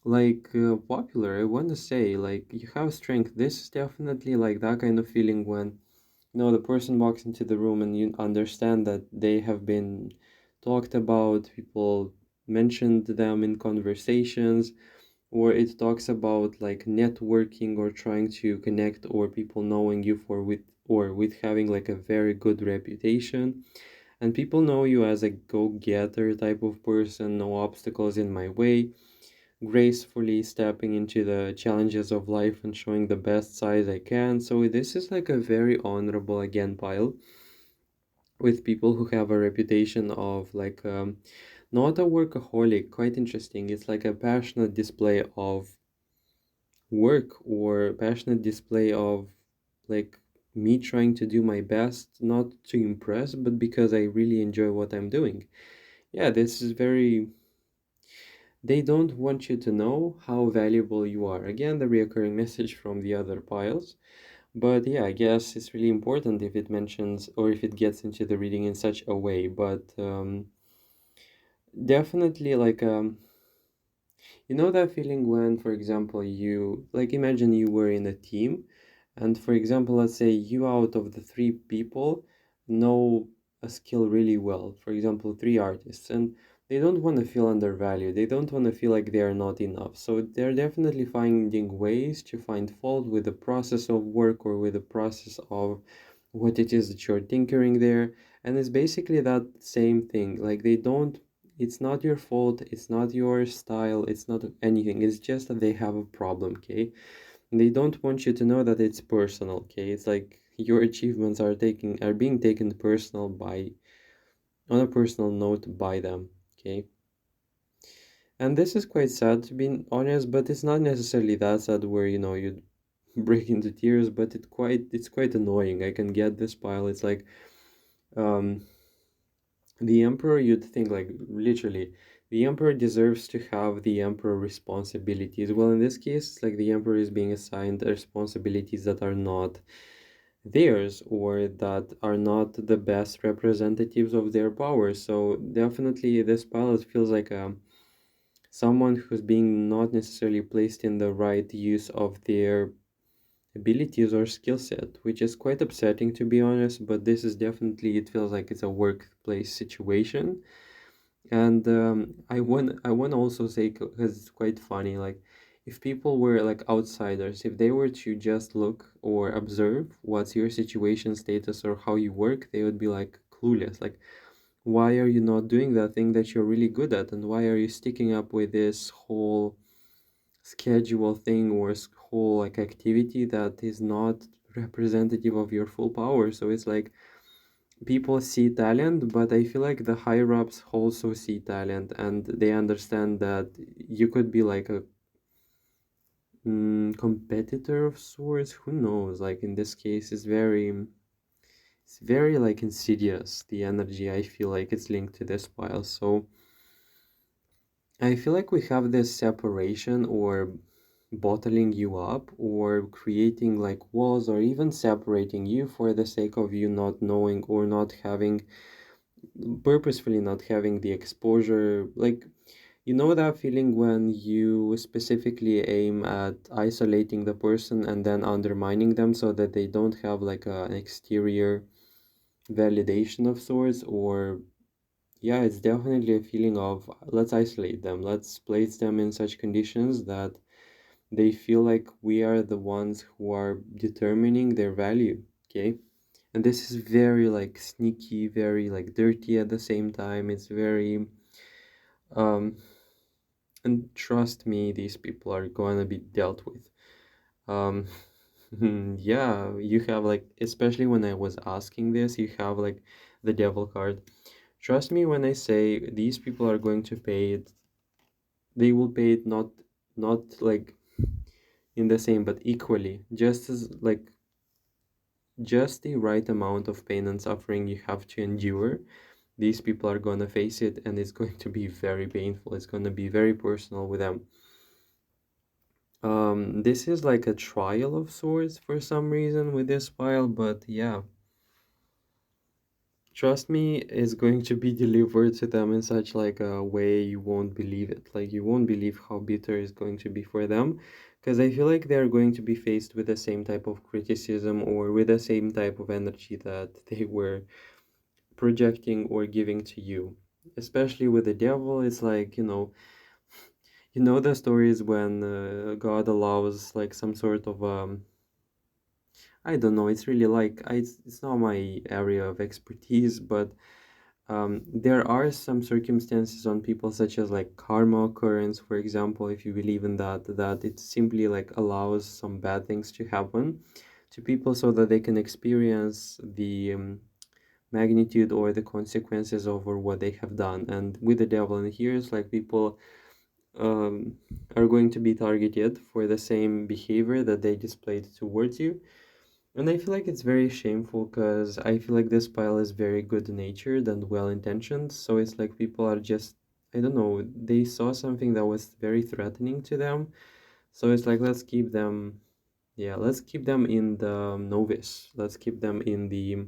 like popular. I want to say, like, you have strength. This is definitely like that kind of feeling when the person walks into the room and you understand that they have been talked about, people mentioned them in conversations, or it talks about like networking or trying to connect, or people knowing you for with or with having like a very good reputation, and people know you as a go-getter type of person, no obstacles in my way, gracefully stepping into the challenges of life and showing the best side I can. So this is like a very honorable again pile with people who have a reputation of like not a workaholic, quite interesting. It's like a passionate display of work or passionate display of like me trying to do my best, not to impress, but because I really enjoy what I'm doing. Yeah, this is very. They don't want you to know how valuable you are. Again, the reoccurring message from the other piles. But yeah, I guess it's really important if it mentions or if it gets into the reading in such a way. But definitely, like, you know that feeling when, for example, you like imagine you were in a team, and for example, let's say you out of the three people know a skill really well, for example, three artists, and they don't want to feel undervalued. They don't want to feel like they are not enough. So they're definitely finding ways to find fault with the process of work or with the process of what it is that you're tinkering there. And it's basically that same thing. Like they don't it's not your fault, it's not your style, it's not anything. It's just that they have a problem, okay? And they don't want you to know that it's personal, okay? It's like your achievements are being taken personal by on a personal note by them, okay? And this is quite sad to be honest, but it's not necessarily that sad where you break into tears, but it's quite annoying. I can get this pile. It's like um the emperor, you'd think like literally, the emperor deserves to have the emperor responsibilities. Well, in this case, it's like the emperor is being assigned responsibilities that are not theirs or that are not the best representatives of their power. So definitely this pilot feels like someone who's being not necessarily placed in the right use of their abilities or skill set, which is quite upsetting to be honest, but this is definitely, it feels like it's a workplace situation. And I want to also say, because it's quite funny, like if people were like outsiders, if they were to just look or observe what's your situation status or how you work, they would be like clueless. Like, why are you not doing that thing that you're really good at? And why are you sticking up with this whole schedule thing or whole like activity that is not representative of your full power? So it's like people see talent, but I feel like the higher ups also see talent and they understand that you could be like a competitor of sorts. Who knows? Like in this case, it's very like insidious. The energy I feel like it's linked to this pile. So I feel like we have this separation or bottling you up or creating like walls or even separating you for the sake of you not knowing or not having purposefully not having the exposure. Like You know that feeling when you specifically aim at isolating the person and then undermining them so that they don't have like an exterior validation of sorts? Or yeah, it's definitely a feeling of let's isolate them, let's place them in such conditions that they feel like we are the ones who are determining their value. Okay, and this is very like sneaky, very like dirty at the same time. It's very um and trust me, these people are gonna be dealt with. Um, yeah, you have like, especially when I was asking this, you have like the devil card. Trust me when I say these people are going to pay it. They will pay it not like in the same, but equally, just as like just the right amount of pain and suffering you have to endure. These people are gonna face it, and it's going to be very painful. It's gonna be very personal with them. This is like a trial of sorts for some reason with this file, but yeah, trust me, it's going to be delivered to them in such like a way you won't believe it. Like you won't believe how bitter it's going to be for them, because I feel like they're going to be faced with the same type of criticism or with the same type of energy that they were projecting or giving to you. Especially with the devil, it's like, you know the stories when God allows like some sort of I don't know. It's really like it's not my area of expertise, but there are some circumstances on people, such as like karma occurrence, for example, if you believe in that, that it simply like allows some bad things to happen to people so that they can experience the magnitude or the consequences over what they have done. And with the devil in here, it's like people um, are going to be targeted for the same behavior that they displayed towards you, and I feel like it's very shameful because I feel like this pile is very good natured and well intentioned. So it's like people are just, I don't know, they saw something that was very threatening to them. So it's like, let's keep them, yeah, let's keep them in the novice. Let's keep them in the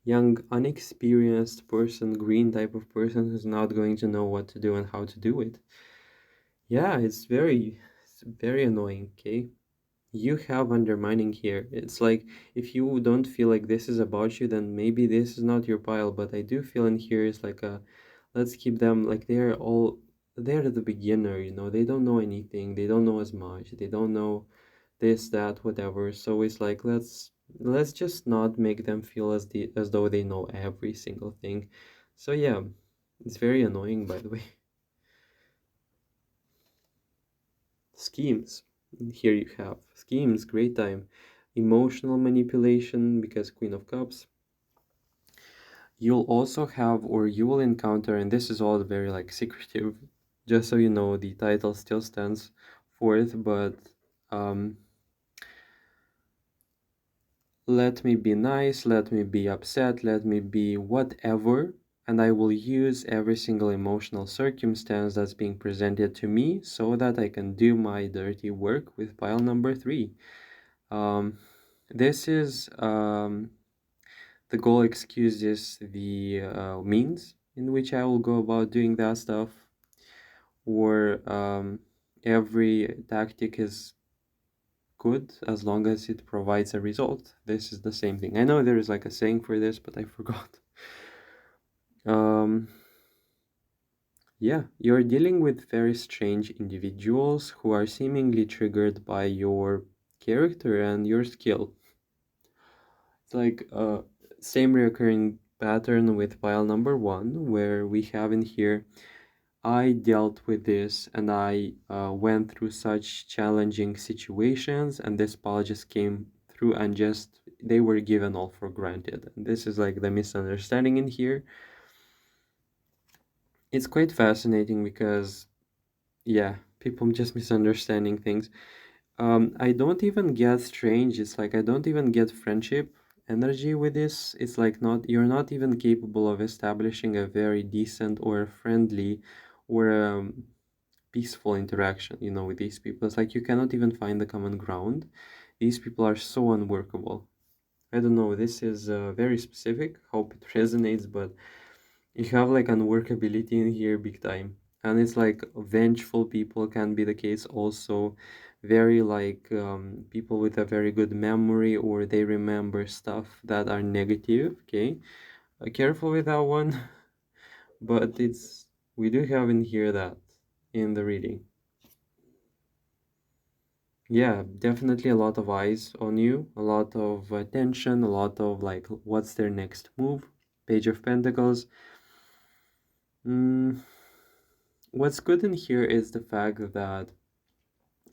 young, unexperienced person, green type of person who's not going to know what to do and how to do it. Yeah, it's very annoying, okay? You have undermining here. It's like if you don't feel like this is about you, then maybe this is not your pile. But I do feel in here is like a let's keep them like they're the beginner, they don't know anything, they don't know as much, they don't know this, that, whatever. So it's like let's just not make them feel as though they know every single thing. So yeah, it's very annoying, by the way. Schemes. Here you have schemes, great time. Emotional manipulation, because Queen of Cups. You'll also have, or you will encounter, and this is all very like secretive, just so you know, the title still stands forth, but um, let me be nice, let me be upset, let me be whatever, and I will use every single emotional circumstance that's being presented to me so that I can do my dirty work with pile number 3. Um, this is the goal excuses the means in which I will go about doing that stuff, or every tactic is good as long as it provides a result. This is the same thing. I know there is like a saying for this, but I forgot. Um, yeah, you're dealing with very strange individuals who are seemingly triggered by your character and your skill. It's like same recurring pattern with pile number 1, where we have in here, I dealt with this and I went through such challenging situations, and this pile just came through and just they were given all for granted. And this is like the misunderstanding in here. It's quite fascinating because, yeah, people just misunderstanding things. I don't even get strange. It's like I don't even get friendship energy with this. It's like not you're not even capable of establishing a very decent or friendly or peaceful interaction, with these people. It's like you cannot even find the common ground. These people are so unworkable. I don't know. This is very specific. Hope it resonates, but you have like unworkability in here big time. And it's like vengeful people can be the case also. Very like people with a very good memory, or they remember stuff that are negative. Okay, careful with that one. But it's we do have in here that in the reading. Yeah, definitely a lot of eyes on you, a lot of attention, a lot of like what's their next move. Page of Pentacles. Mm, what's good in here is the fact that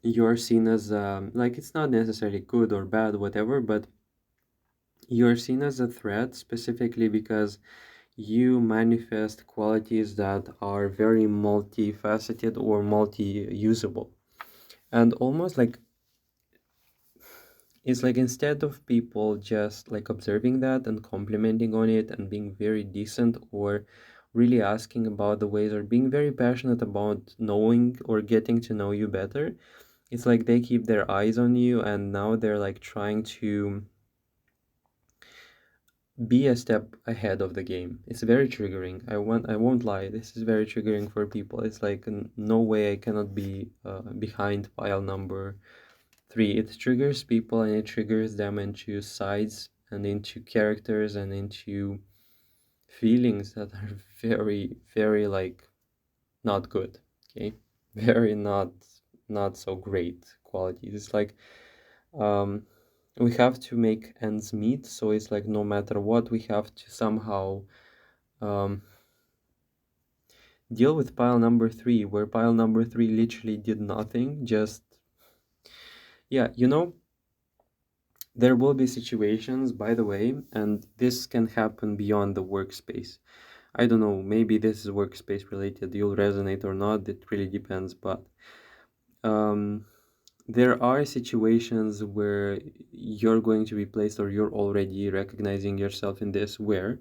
you're seen as like it's not necessarily good or bad, whatever, but you're seen as a threat specifically because you manifest qualities that are very multifaceted or multi-usable. And almost like it's like instead of people just like observing that and complimenting on it and being very decent or really asking about the ways or being very passionate about knowing or getting to know you better, it's like they keep their eyes on you and now they're like trying to be a step ahead of the game. It's very triggering. I won't lie. This is very triggering for people. It's like no way I cannot be behind pile number three. It triggers people and it triggers them into sides and into characters and into feelings that are very, very like not good. Okay, very not so great qualities. It's like um, we have to make ends meet, so it's like no matter what, we have to somehow um, deal with pile number three, where pile number three literally did nothing. Just yeah, there will be situations, by the way, and this can happen beyond the workspace. I don't know, maybe this is workspace related, you'll resonate or not, it really depends, but um, there are situations where you're going to be placed or you're already recognizing yourself in this where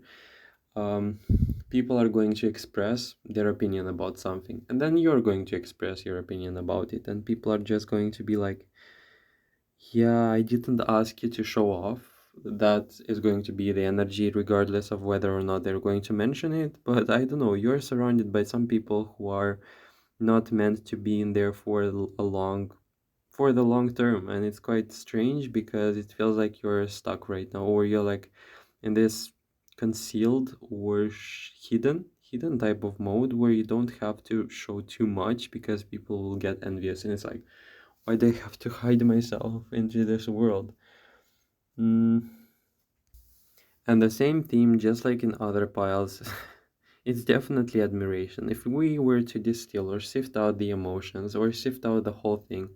um, people are going to express their opinion about something and then you're going to express your opinion about it and people are just going to be like, yeah, I didn't ask you to show off. That is going to be the energy regardless of whether or not they're going to mention it, but I don't know, you're surrounded by some people who are not meant to be in there for a long for the long term, and it's quite strange because it feels like you're stuck right now or you're like in this concealed or hidden type of mode where you don't have to show too much because people will get envious and it's like why do I have to hide myself into this world. mm. And the same theme, just like in other piles, it's definitely admiration. If we were to distill or sift out the emotions or sift out the whole thing,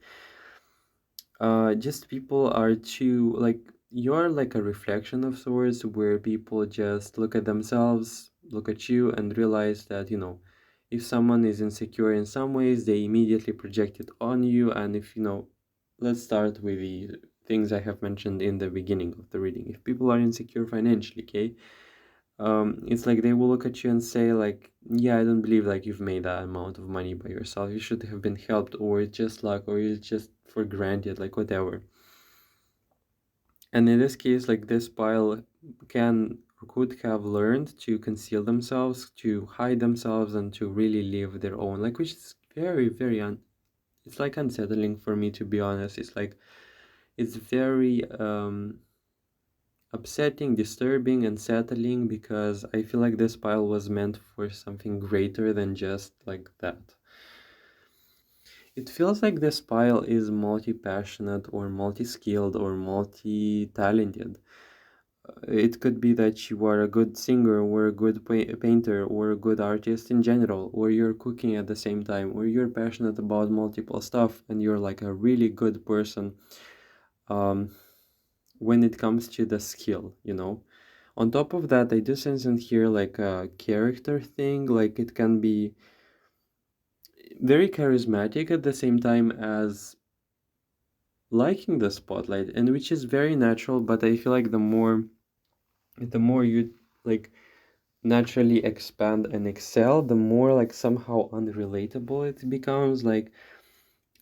just people are too like you're like a reflection of sorts where people just look at themselves, look at you, and realize that if someone is insecure in some ways, they immediately project it on you. And if let's start with the things I have mentioned in the beginning of the reading. If people are insecure financially, okay, it's like they will look at you and say like, yeah, I don't believe like you've made that amount of money by yourself, you should have been helped, or it's just luck, or it's just for granted, like whatever. And in this case, like this pile can or could have learned to conceal themselves, to hide themselves, and to really live their own, like, which is very, very it's like unsettling for me, to be honest. It's like it's very upsetting, disturbing, unsettling because I feel like this pile was meant for something greater than just like that. It feels like this pile is multi-passionate or multi-skilled or multi-talented. It could be that you are a good singer or a good painter or a good artist in general, or you're cooking at the same time, or you're passionate about multiple stuff and you're like a really good person um, when it comes to the skill. On top of that, I do sense in here like a character thing, like it can be very charismatic at the same time as liking the spotlight, and which is very natural, but I feel like the more you like naturally expand and excel, the more like somehow unrelatable it becomes. Like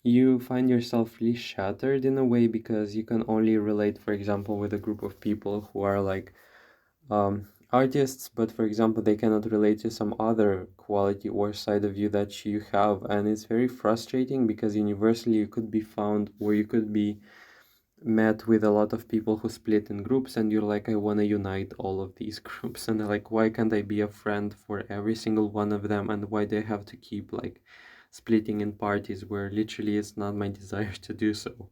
you find yourself really shattered in a way because you can only relate, for example, with a group of people who are like artists, but for example, they cannot relate to some other quality or side of you that you have. And it's very frustrating because universally you could be found, or you could be met with a lot of people who split in groups, and you're like, I want to unite all of these groups. And they're like, why can't I be a friend for every single one of them? And why do I have to keep like splitting in parties where literally it's not my desire to do so?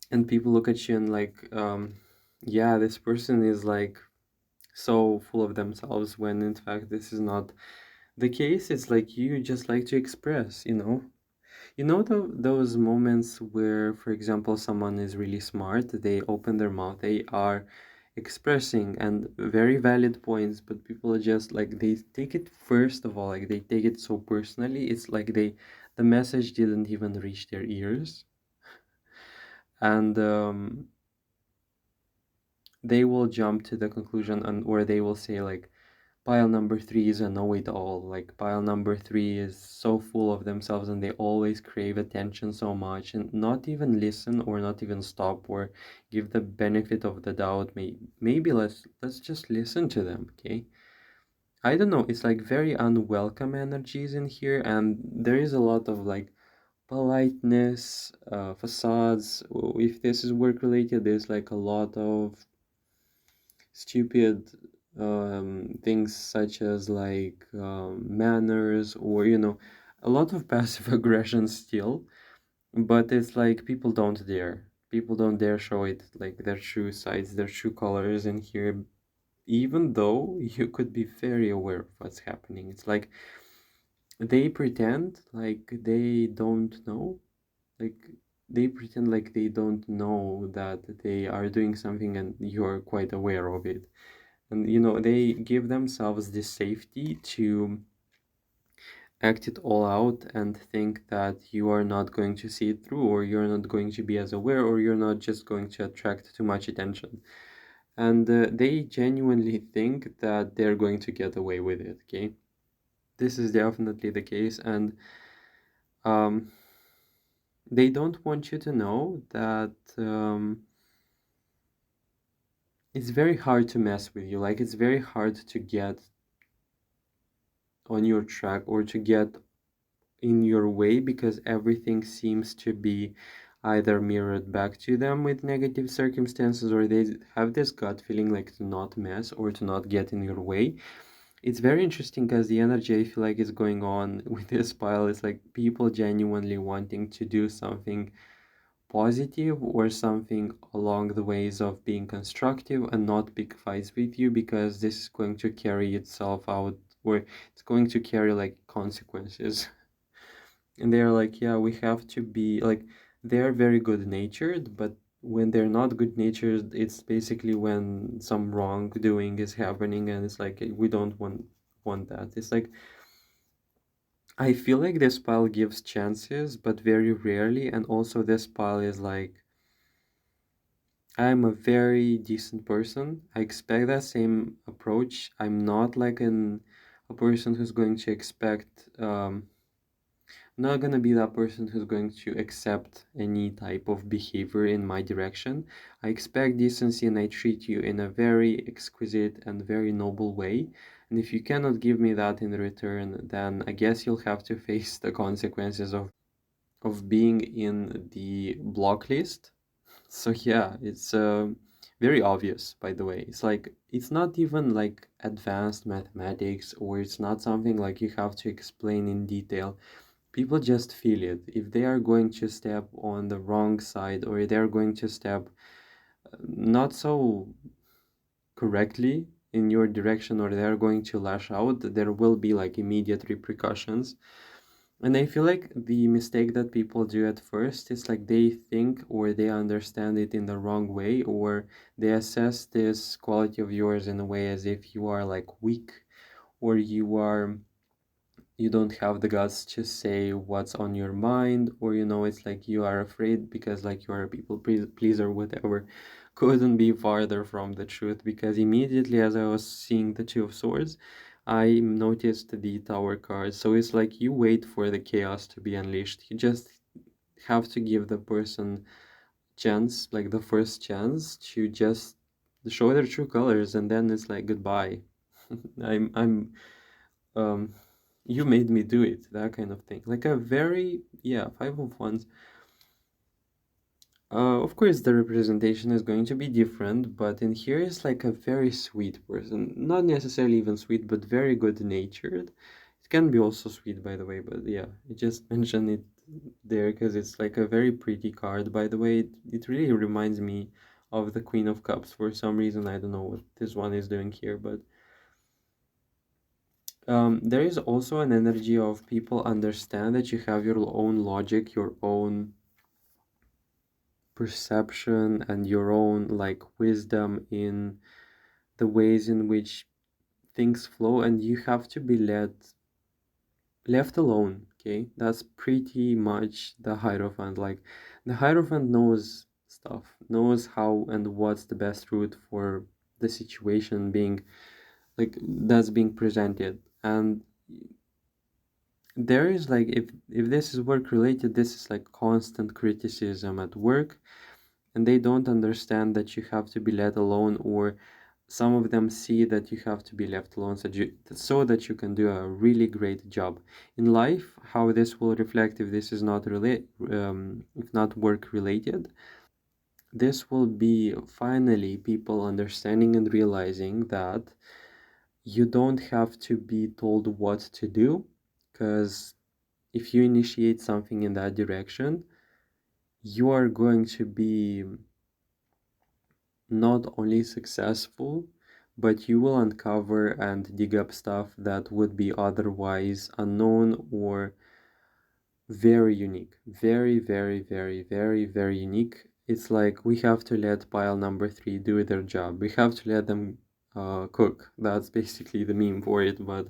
And people look at you and like, yeah, this person is like so full of themselves, when in fact this is not the case. It's like you just like to express, those moments where, for example, someone is really smart, they open their mouth, they are expressing and very valid points, but people are just like, they take it, first of all, like they take it so personally. It's like the message didn't even reach their ears. And they will jump to the conclusion, and or they will say like, pile number three is a know-it-all. Like pile number three is so full of themselves, and they always crave attention so much, and not even listen or not even stop or give the benefit of the doubt. Maybe let's just listen to them, okay? I don't know. It's like very unwelcome energies in here, and there is a lot of like politeness, facades. If this is work related, there's like a lot of stupid things such as like manners, or a lot of passive aggression still. But it's like people don't dare show it, like their true sides, their true colors in here, even though you could be very aware of what's happening. It's like they pretend like they don't know, like they pretend like they don't know that they are doing something, and you're quite aware of it. And they give themselves the safety to act it all out and think that you are not going to see it through, or you're not going to be as aware, or you're not just going to attract too much attention. And they genuinely think that they're going to get away with it, okay? This is definitely the case. And um, they don't want you to know that it's very hard to mess with you. Like, it's very hard to get on your track or to get in your way, because everything seems to be either mirrored back to them with negative circumstances, or they have this gut feeling like to not mess or to not get in your way. It's very interesting because the energy I feel like is going on with this pile is like people genuinely wanting to do something positive or something along the ways of being constructive and not pick fights with you, because this is going to carry itself out, or it's going to carry like consequences. And they're like, yeah, we have to be like, they're very good natured, but when they're not good natured, it's basically when some wrongdoing is happening, and it's like we don't want that. It's like, I feel like this pile gives chances, but very rarely. And also this pile is like, I'm a very decent person. I expect that same approach. I'm not like a person who's going to expect not gonna be that person who's going to accept any type of behavior in my direction. I expect decency, and I treat you in a very exquisite and very noble way. And if you cannot give me that in return, then I guess you'll have to face the consequences of being in the block list. So yeah, it's very obvious, by the way. It's like, it's not even like advanced mathematics, or it's not something like you have to explain in detail. People just feel it. If they are going to step on the wrong side, or they're going to step not so correctly in your direction, or they're going to lash out, there will be like immediate repercussions. And I feel like the mistake that people do at first is like they think or they understand it in the wrong way, or they assess this quality of yours in a way as if you are like weak, or you don't have the guts to say what's on your mind, or it's like you are afraid because like you are a people pleaser, whatever. Couldn't be farther from the truth, because immediately as I was seeing the Two of Swords, I noticed the Tower card. So it's like you wait for the chaos to be unleashed. You just have to give the person chance, like the first chance to just show their true colors, and then it's like goodbye. I'm um you made me do it, that kind of thing. Like a very, yeah, five of wands. Of course, the representation is going to be different, but in here is like a very sweet person. Not necessarily even sweet, but very good natured. It can be also sweet, by the way, but yeah, I just mentioned it there because it's like a very pretty card, by the way. It really reminds me of the Queen of Cups for some reason. I don't know what this one is doing here, but there is also an energy of people understand that you have your own logic, your own perception and your own like wisdom in the ways in which things flow, and you have to be left alone. Okay, that's pretty much the Hierophant. Like the Hierophant knows stuff, knows how and what's the best route for the situation being like that's being presented. And there is like, if this is work related, this is like constant criticism at work, and they don't understand that you have to be let alone, or some of them see that you have to be left alone so that you can do a really great job in life. How this will reflect if this is not if not work related, this will be finally people understanding and realizing that you don't have to be told what to do, because if you initiate something in that direction, you are going to be not only successful, but you will uncover and dig up stuff that would be otherwise unknown or very unique. Very, very, very, very, very unique. It's like we have to let pile number three do their job. We have to let them cook. That's basically the meme for it. But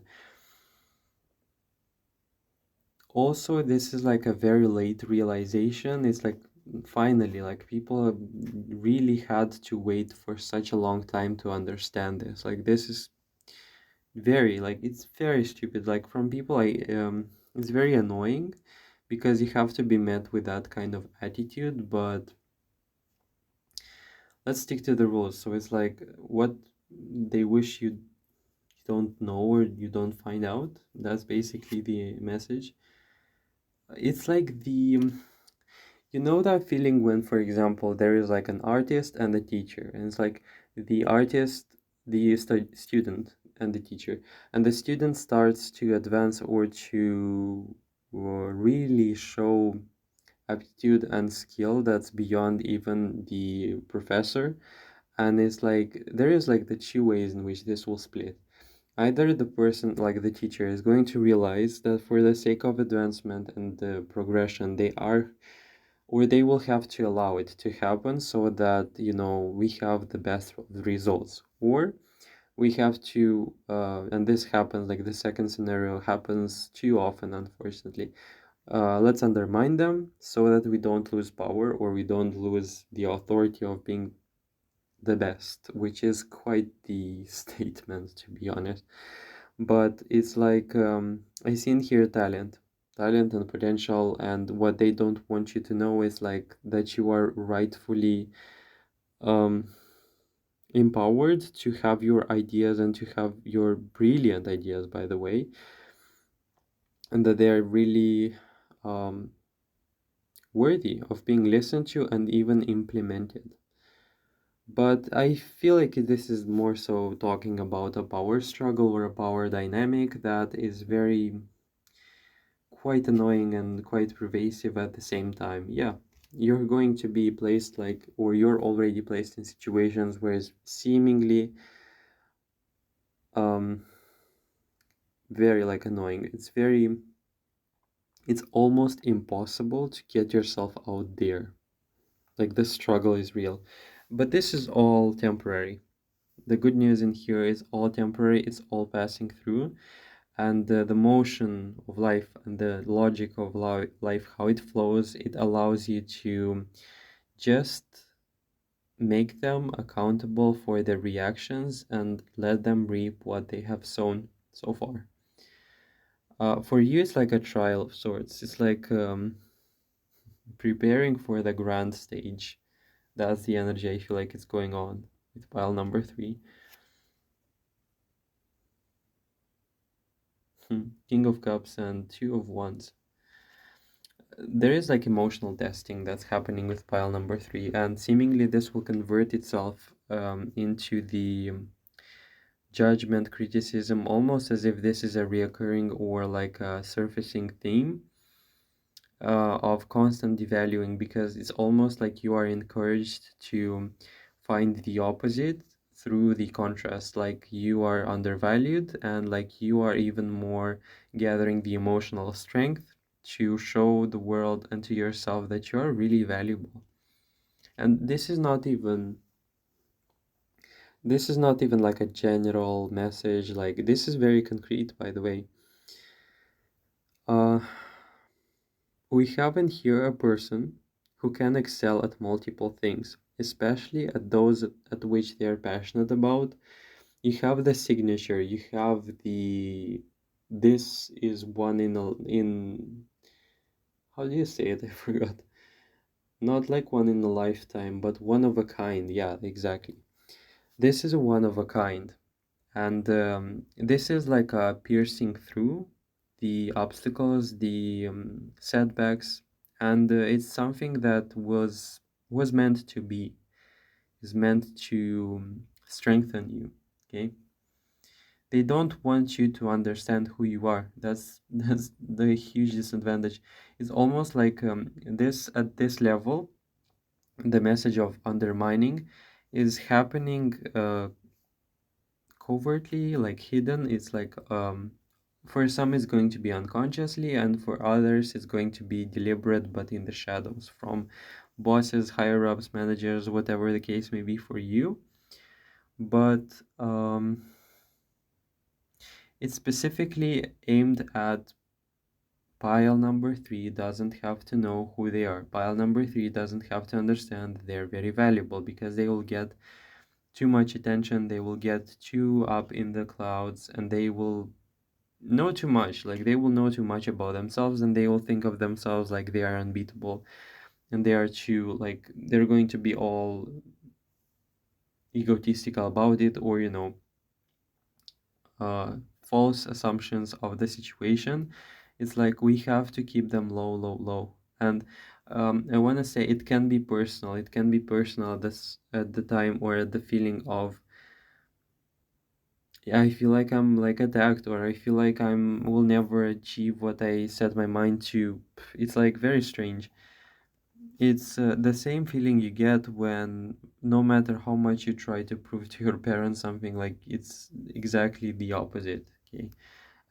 also, this is like a very late realization. It's like finally, like people have really had to wait for such a long time to understand this. Like this is very, like it's very stupid. Like from people, it's very annoying because you have to be met with that kind of attitude. But let's stick to the rules. So it's like what they wish you don't know or you don't find out. That's basically the message. It's like you know that feeling when, for example, there is like an artist and a teacher, and it's like the artist, the student, and the teacher, and the student starts to advance or to really show aptitude and skill that's beyond even the professor. And it's like there is like the two ways in which this will split. Either the person, like the teacher, is going to realize that for the sake of advancement and the progression, they are, or they will have to allow it to happen so that we have the best of the results, or we have to and this happens, like the second scenario happens too often, unfortunately. Let's undermine them so that we don't lose power or we don't lose the authority of being the best, which is quite the statement, to be honest. But it's like I see in here talent and potential, and what they don't want you to know is like that you are rightfully um, empowered to have your ideas and to have your brilliant ideas, by the way, and that they are really um, worthy of being listened to and even implemented. But I feel like this is more so talking about a power struggle or a power dynamic that is very quite annoying and quite pervasive at the same time. Yeah, you're going to be placed like, or you're already placed in situations where it's seemingly um very like annoying. It's almost impossible to get yourself out there. Like the struggle is real. But this is all temporary. The good news in here is all temporary, it's all passing through. And the motion of life and the logic of life, how it flows, it allows you to just make them accountable for their reactions and let them reap what they have sown so far. For you, it's like a trial of sorts. It's like preparing for the grand stage. That's the energy I feel like it's going on. with pile number three. King of Cups and Two of Wands. There is like emotional testing that's happening with pile number three, and seemingly this will convert itself into the judgment, criticism, almost as if this is a reoccurring or like a surfacing theme of constant devaluing, because it's almost like you are encouraged to find the opposite through the contrast, like you are undervalued and like you are even more gathering the emotional strength to show the world and to yourself that you are really valuable. And this is not even like a general message, like this is very concrete, by the way. uh We have in here a person who can excel at multiple things, especially at those at which they are passionate about. You have the signature, you have the this is one in how do you say it? I forgot. Not like one in a lifetime, but one of a kind. Yeah, exactly. This is a one of a kind. And this is like a piercing through the obstacles, the setbacks, and it's something that was meant to be, is meant to strengthen you. Okay, they don't want you to understand who you are. That's the huge disadvantage. It's almost like this at this level, the message of undermining is happening covertly, like hidden. It's like for some it's going to be unconsciously, and for others it's going to be deliberate but in the shadows, from bosses, higher ups, managers, whatever the case may be for you. But it's specifically aimed at pile number three. Doesn't have to know who they are. Pile number three doesn't have to understand they're very valuable, because they will get too much attention, they will get too up in the clouds, and they will know too much. Like they will know too much about themselves, and they will think of themselves like they are unbeatable, and they are too, like they're going to be all egotistical about it, or uh, false assumptions of the situation. It's like we have to keep them low, low, low. And I want to say it can be personal. It can be personal at the time, or at the feeling of, yeah, I feel like I'm like attacked, or I feel like I'm will never achieve what I set my mind to. It's like very strange. It's the same feeling you get when no matter how much you try to prove to your parents something, like it's exactly the opposite. Okay.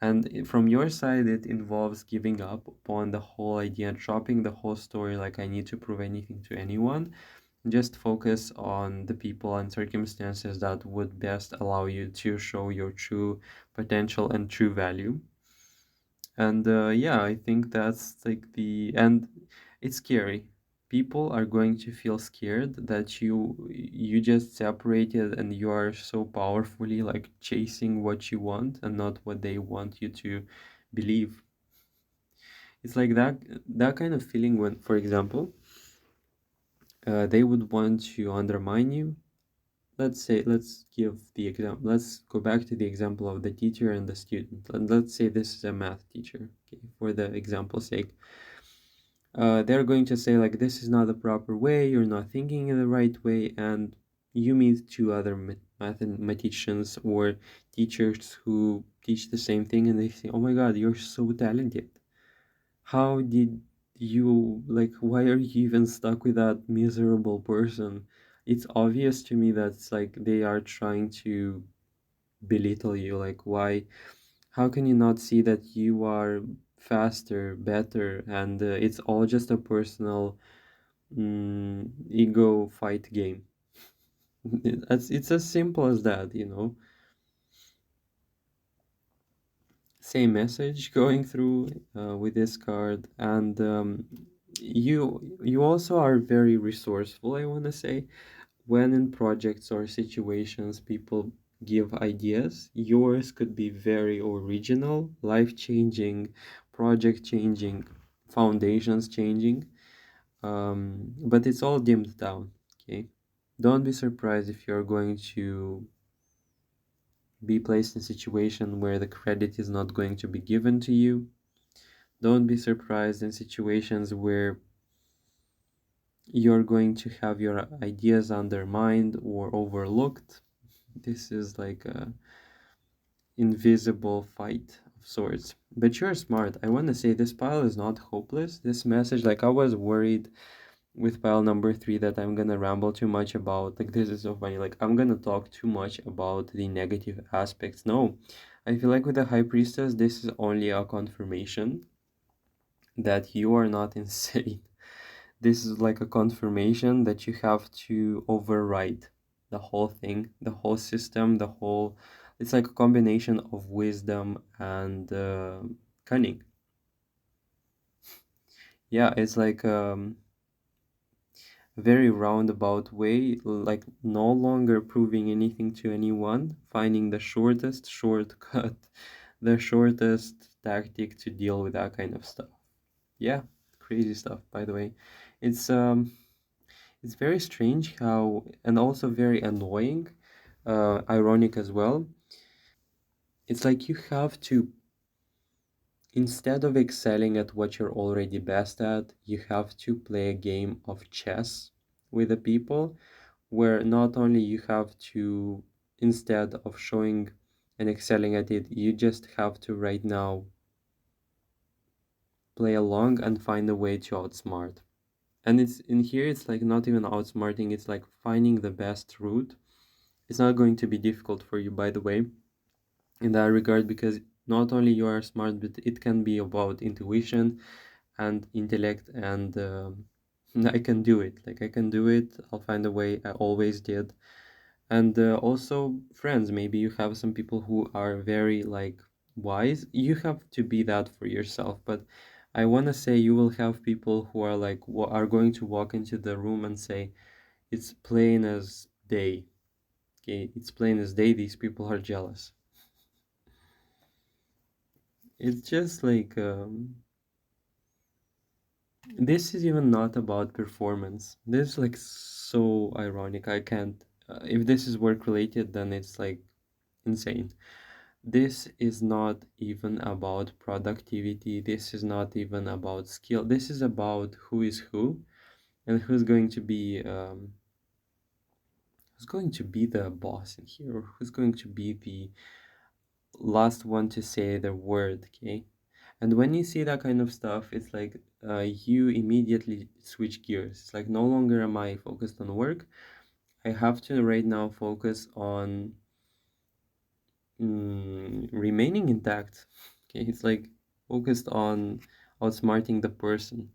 And from your side, it involves giving up upon the whole idea, dropping the whole story, like I need to prove anything to anyone. Just focus on the people and circumstances that would best allow you to show your true potential and true value. And yeah, I think that's like and it's scary. People are going to feel scared that you just separated and you are so powerfully like chasing what you want and not what they want you to believe. It's like that kind of feeling when, for example, they would want to undermine you. Let's say, let's give the example, let's go back to the example of the teacher and the student, and let's say this is a math teacher, okay, for the example's sake. They're going to say like, this is not the proper way, you're not thinking in the right way, and you meet two other mathematicians or teachers who teach the same thing, and they say, oh my god, you're so talented. How did you, like, why are you even stuck with that miserable person? It's obvious to me that's like they are trying to belittle you. Like, why? How can you not see that you are faster, better, and it's all just a personal ego fight game? It's as simple as that. Same message going through with this card, and you also are very resourceful, I want to say. When in projects or situations people give ideas, yours could be very original, life changing, project changing, foundations changing, but it's all dimmed down. Okay, Don't be surprised if you're going to be placed in a situation where the credit is not going to be given to you. Don't be surprised in situations where you're going to have your ideas undermined or overlooked. This is like a invisible fight of sorts. But you're smart. I want to say this pile is not hopeless. This message, like I was worried with pile number 3 that I'm gonna ramble too much about, like this is so funny, like I'm gonna talk too much about the negative aspects. No, I feel like with the high priestess, this is only a confirmation that you are not insane. This is like a confirmation that you have to override the whole thing, the whole system, the whole. It's like a combination of wisdom and cunning. Yeah, it's like very roundabout way, like no longer proving anything to anyone, finding the shortest shortcut, the shortest tactic to deal with that kind of stuff. Yeah, crazy stuff, by the way. It's um it's very strange how, and also very annoying, ironic as well. It's like you have to, instead of excelling at what you're already best at, you have to play a game of chess with the people where not only you have to, instead of showing and excelling at it, you just have to right now play along and find a way to outsmart. And it's in here, it's like not even outsmarting, it's like finding the best route. It's not going to be difficult for you, by the way, in that regard, because not only you are smart, but it can be about intuition and intellect and I can do it. Like I can do it. I'll find a way. I always did. And also friends, maybe you have some people who are very like wise. You have to be that for yourself, but I want to say you will have people who are like are going to walk into the room and say it's plain as day. Okay, it's plain as day, these people are jealous. It's just like this is even not about performance. This is like so ironic. I can't if this is work related, then it's like insane. This is not even about productivity. This is not even about skill. This is about who is who and who's going to be the boss in here, or who's going to be the last one to say the word. Okay, and when you see that kind of stuff, it's like you immediately switch gears. It's like no longer am I focused on work. I have to right now focus on remaining intact. Okay, it's like focused on outsmarting the person.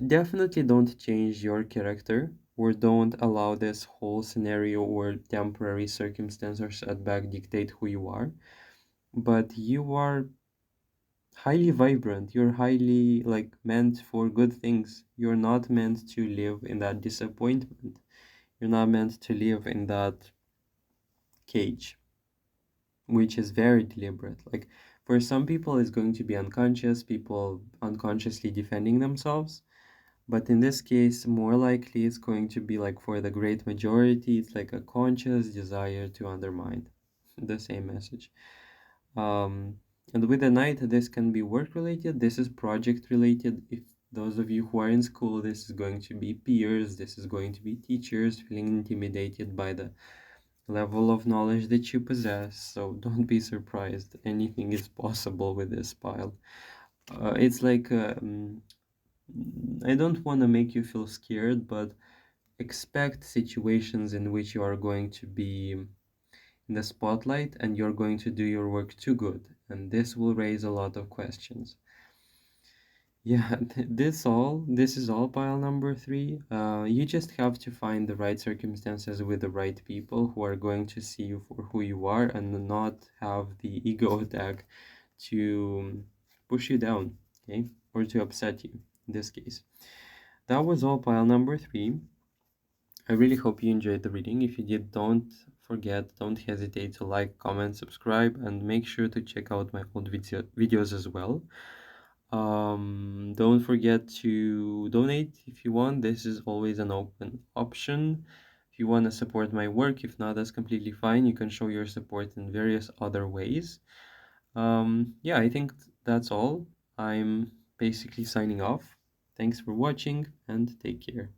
Definitely don't change your character or don't allow this whole scenario or temporary circumstance or setback dictate who you are. But you are highly vibrant. You're highly like meant for good things. You're not meant to live in that disappointment. You're not meant to live in that cage, which is very deliberate. Like for some people, it's going to be unconscious, people unconsciously defending themselves. But in this case, more likely it's going to be like for the great majority, it's like a conscious desire to undermine the same message. Um, and with the night, this can be work related, this is project related. If those of you who are in school, this is going to be peers, this is going to be teachers feeling intimidated by the level of knowledge that you possess. So don't be surprised. Anything is possible with this pile. It's like I don't want to make you feel scared, but expect situations in which you are going to be in the spotlight and you're going to do your work too good, and this will raise a lot of questions. Yeah, this is all pile number 3. You just have to find the right circumstances with the right people who are going to see you for who you are and not have the ego attack to push you down, okay, or to upset you in this case. That was all pile number 3. I really hope you enjoyed the reading. If you did, don't hesitate to like, comment, subscribe, and make sure to check out my old videos as well. Don't forget to donate if you want. This is always an open option. If you want to support my work, if not, that's completely fine. You can show your support in various other ways. Yeah, I think that's all. I'm basically signing off. Thanks for watching and take care.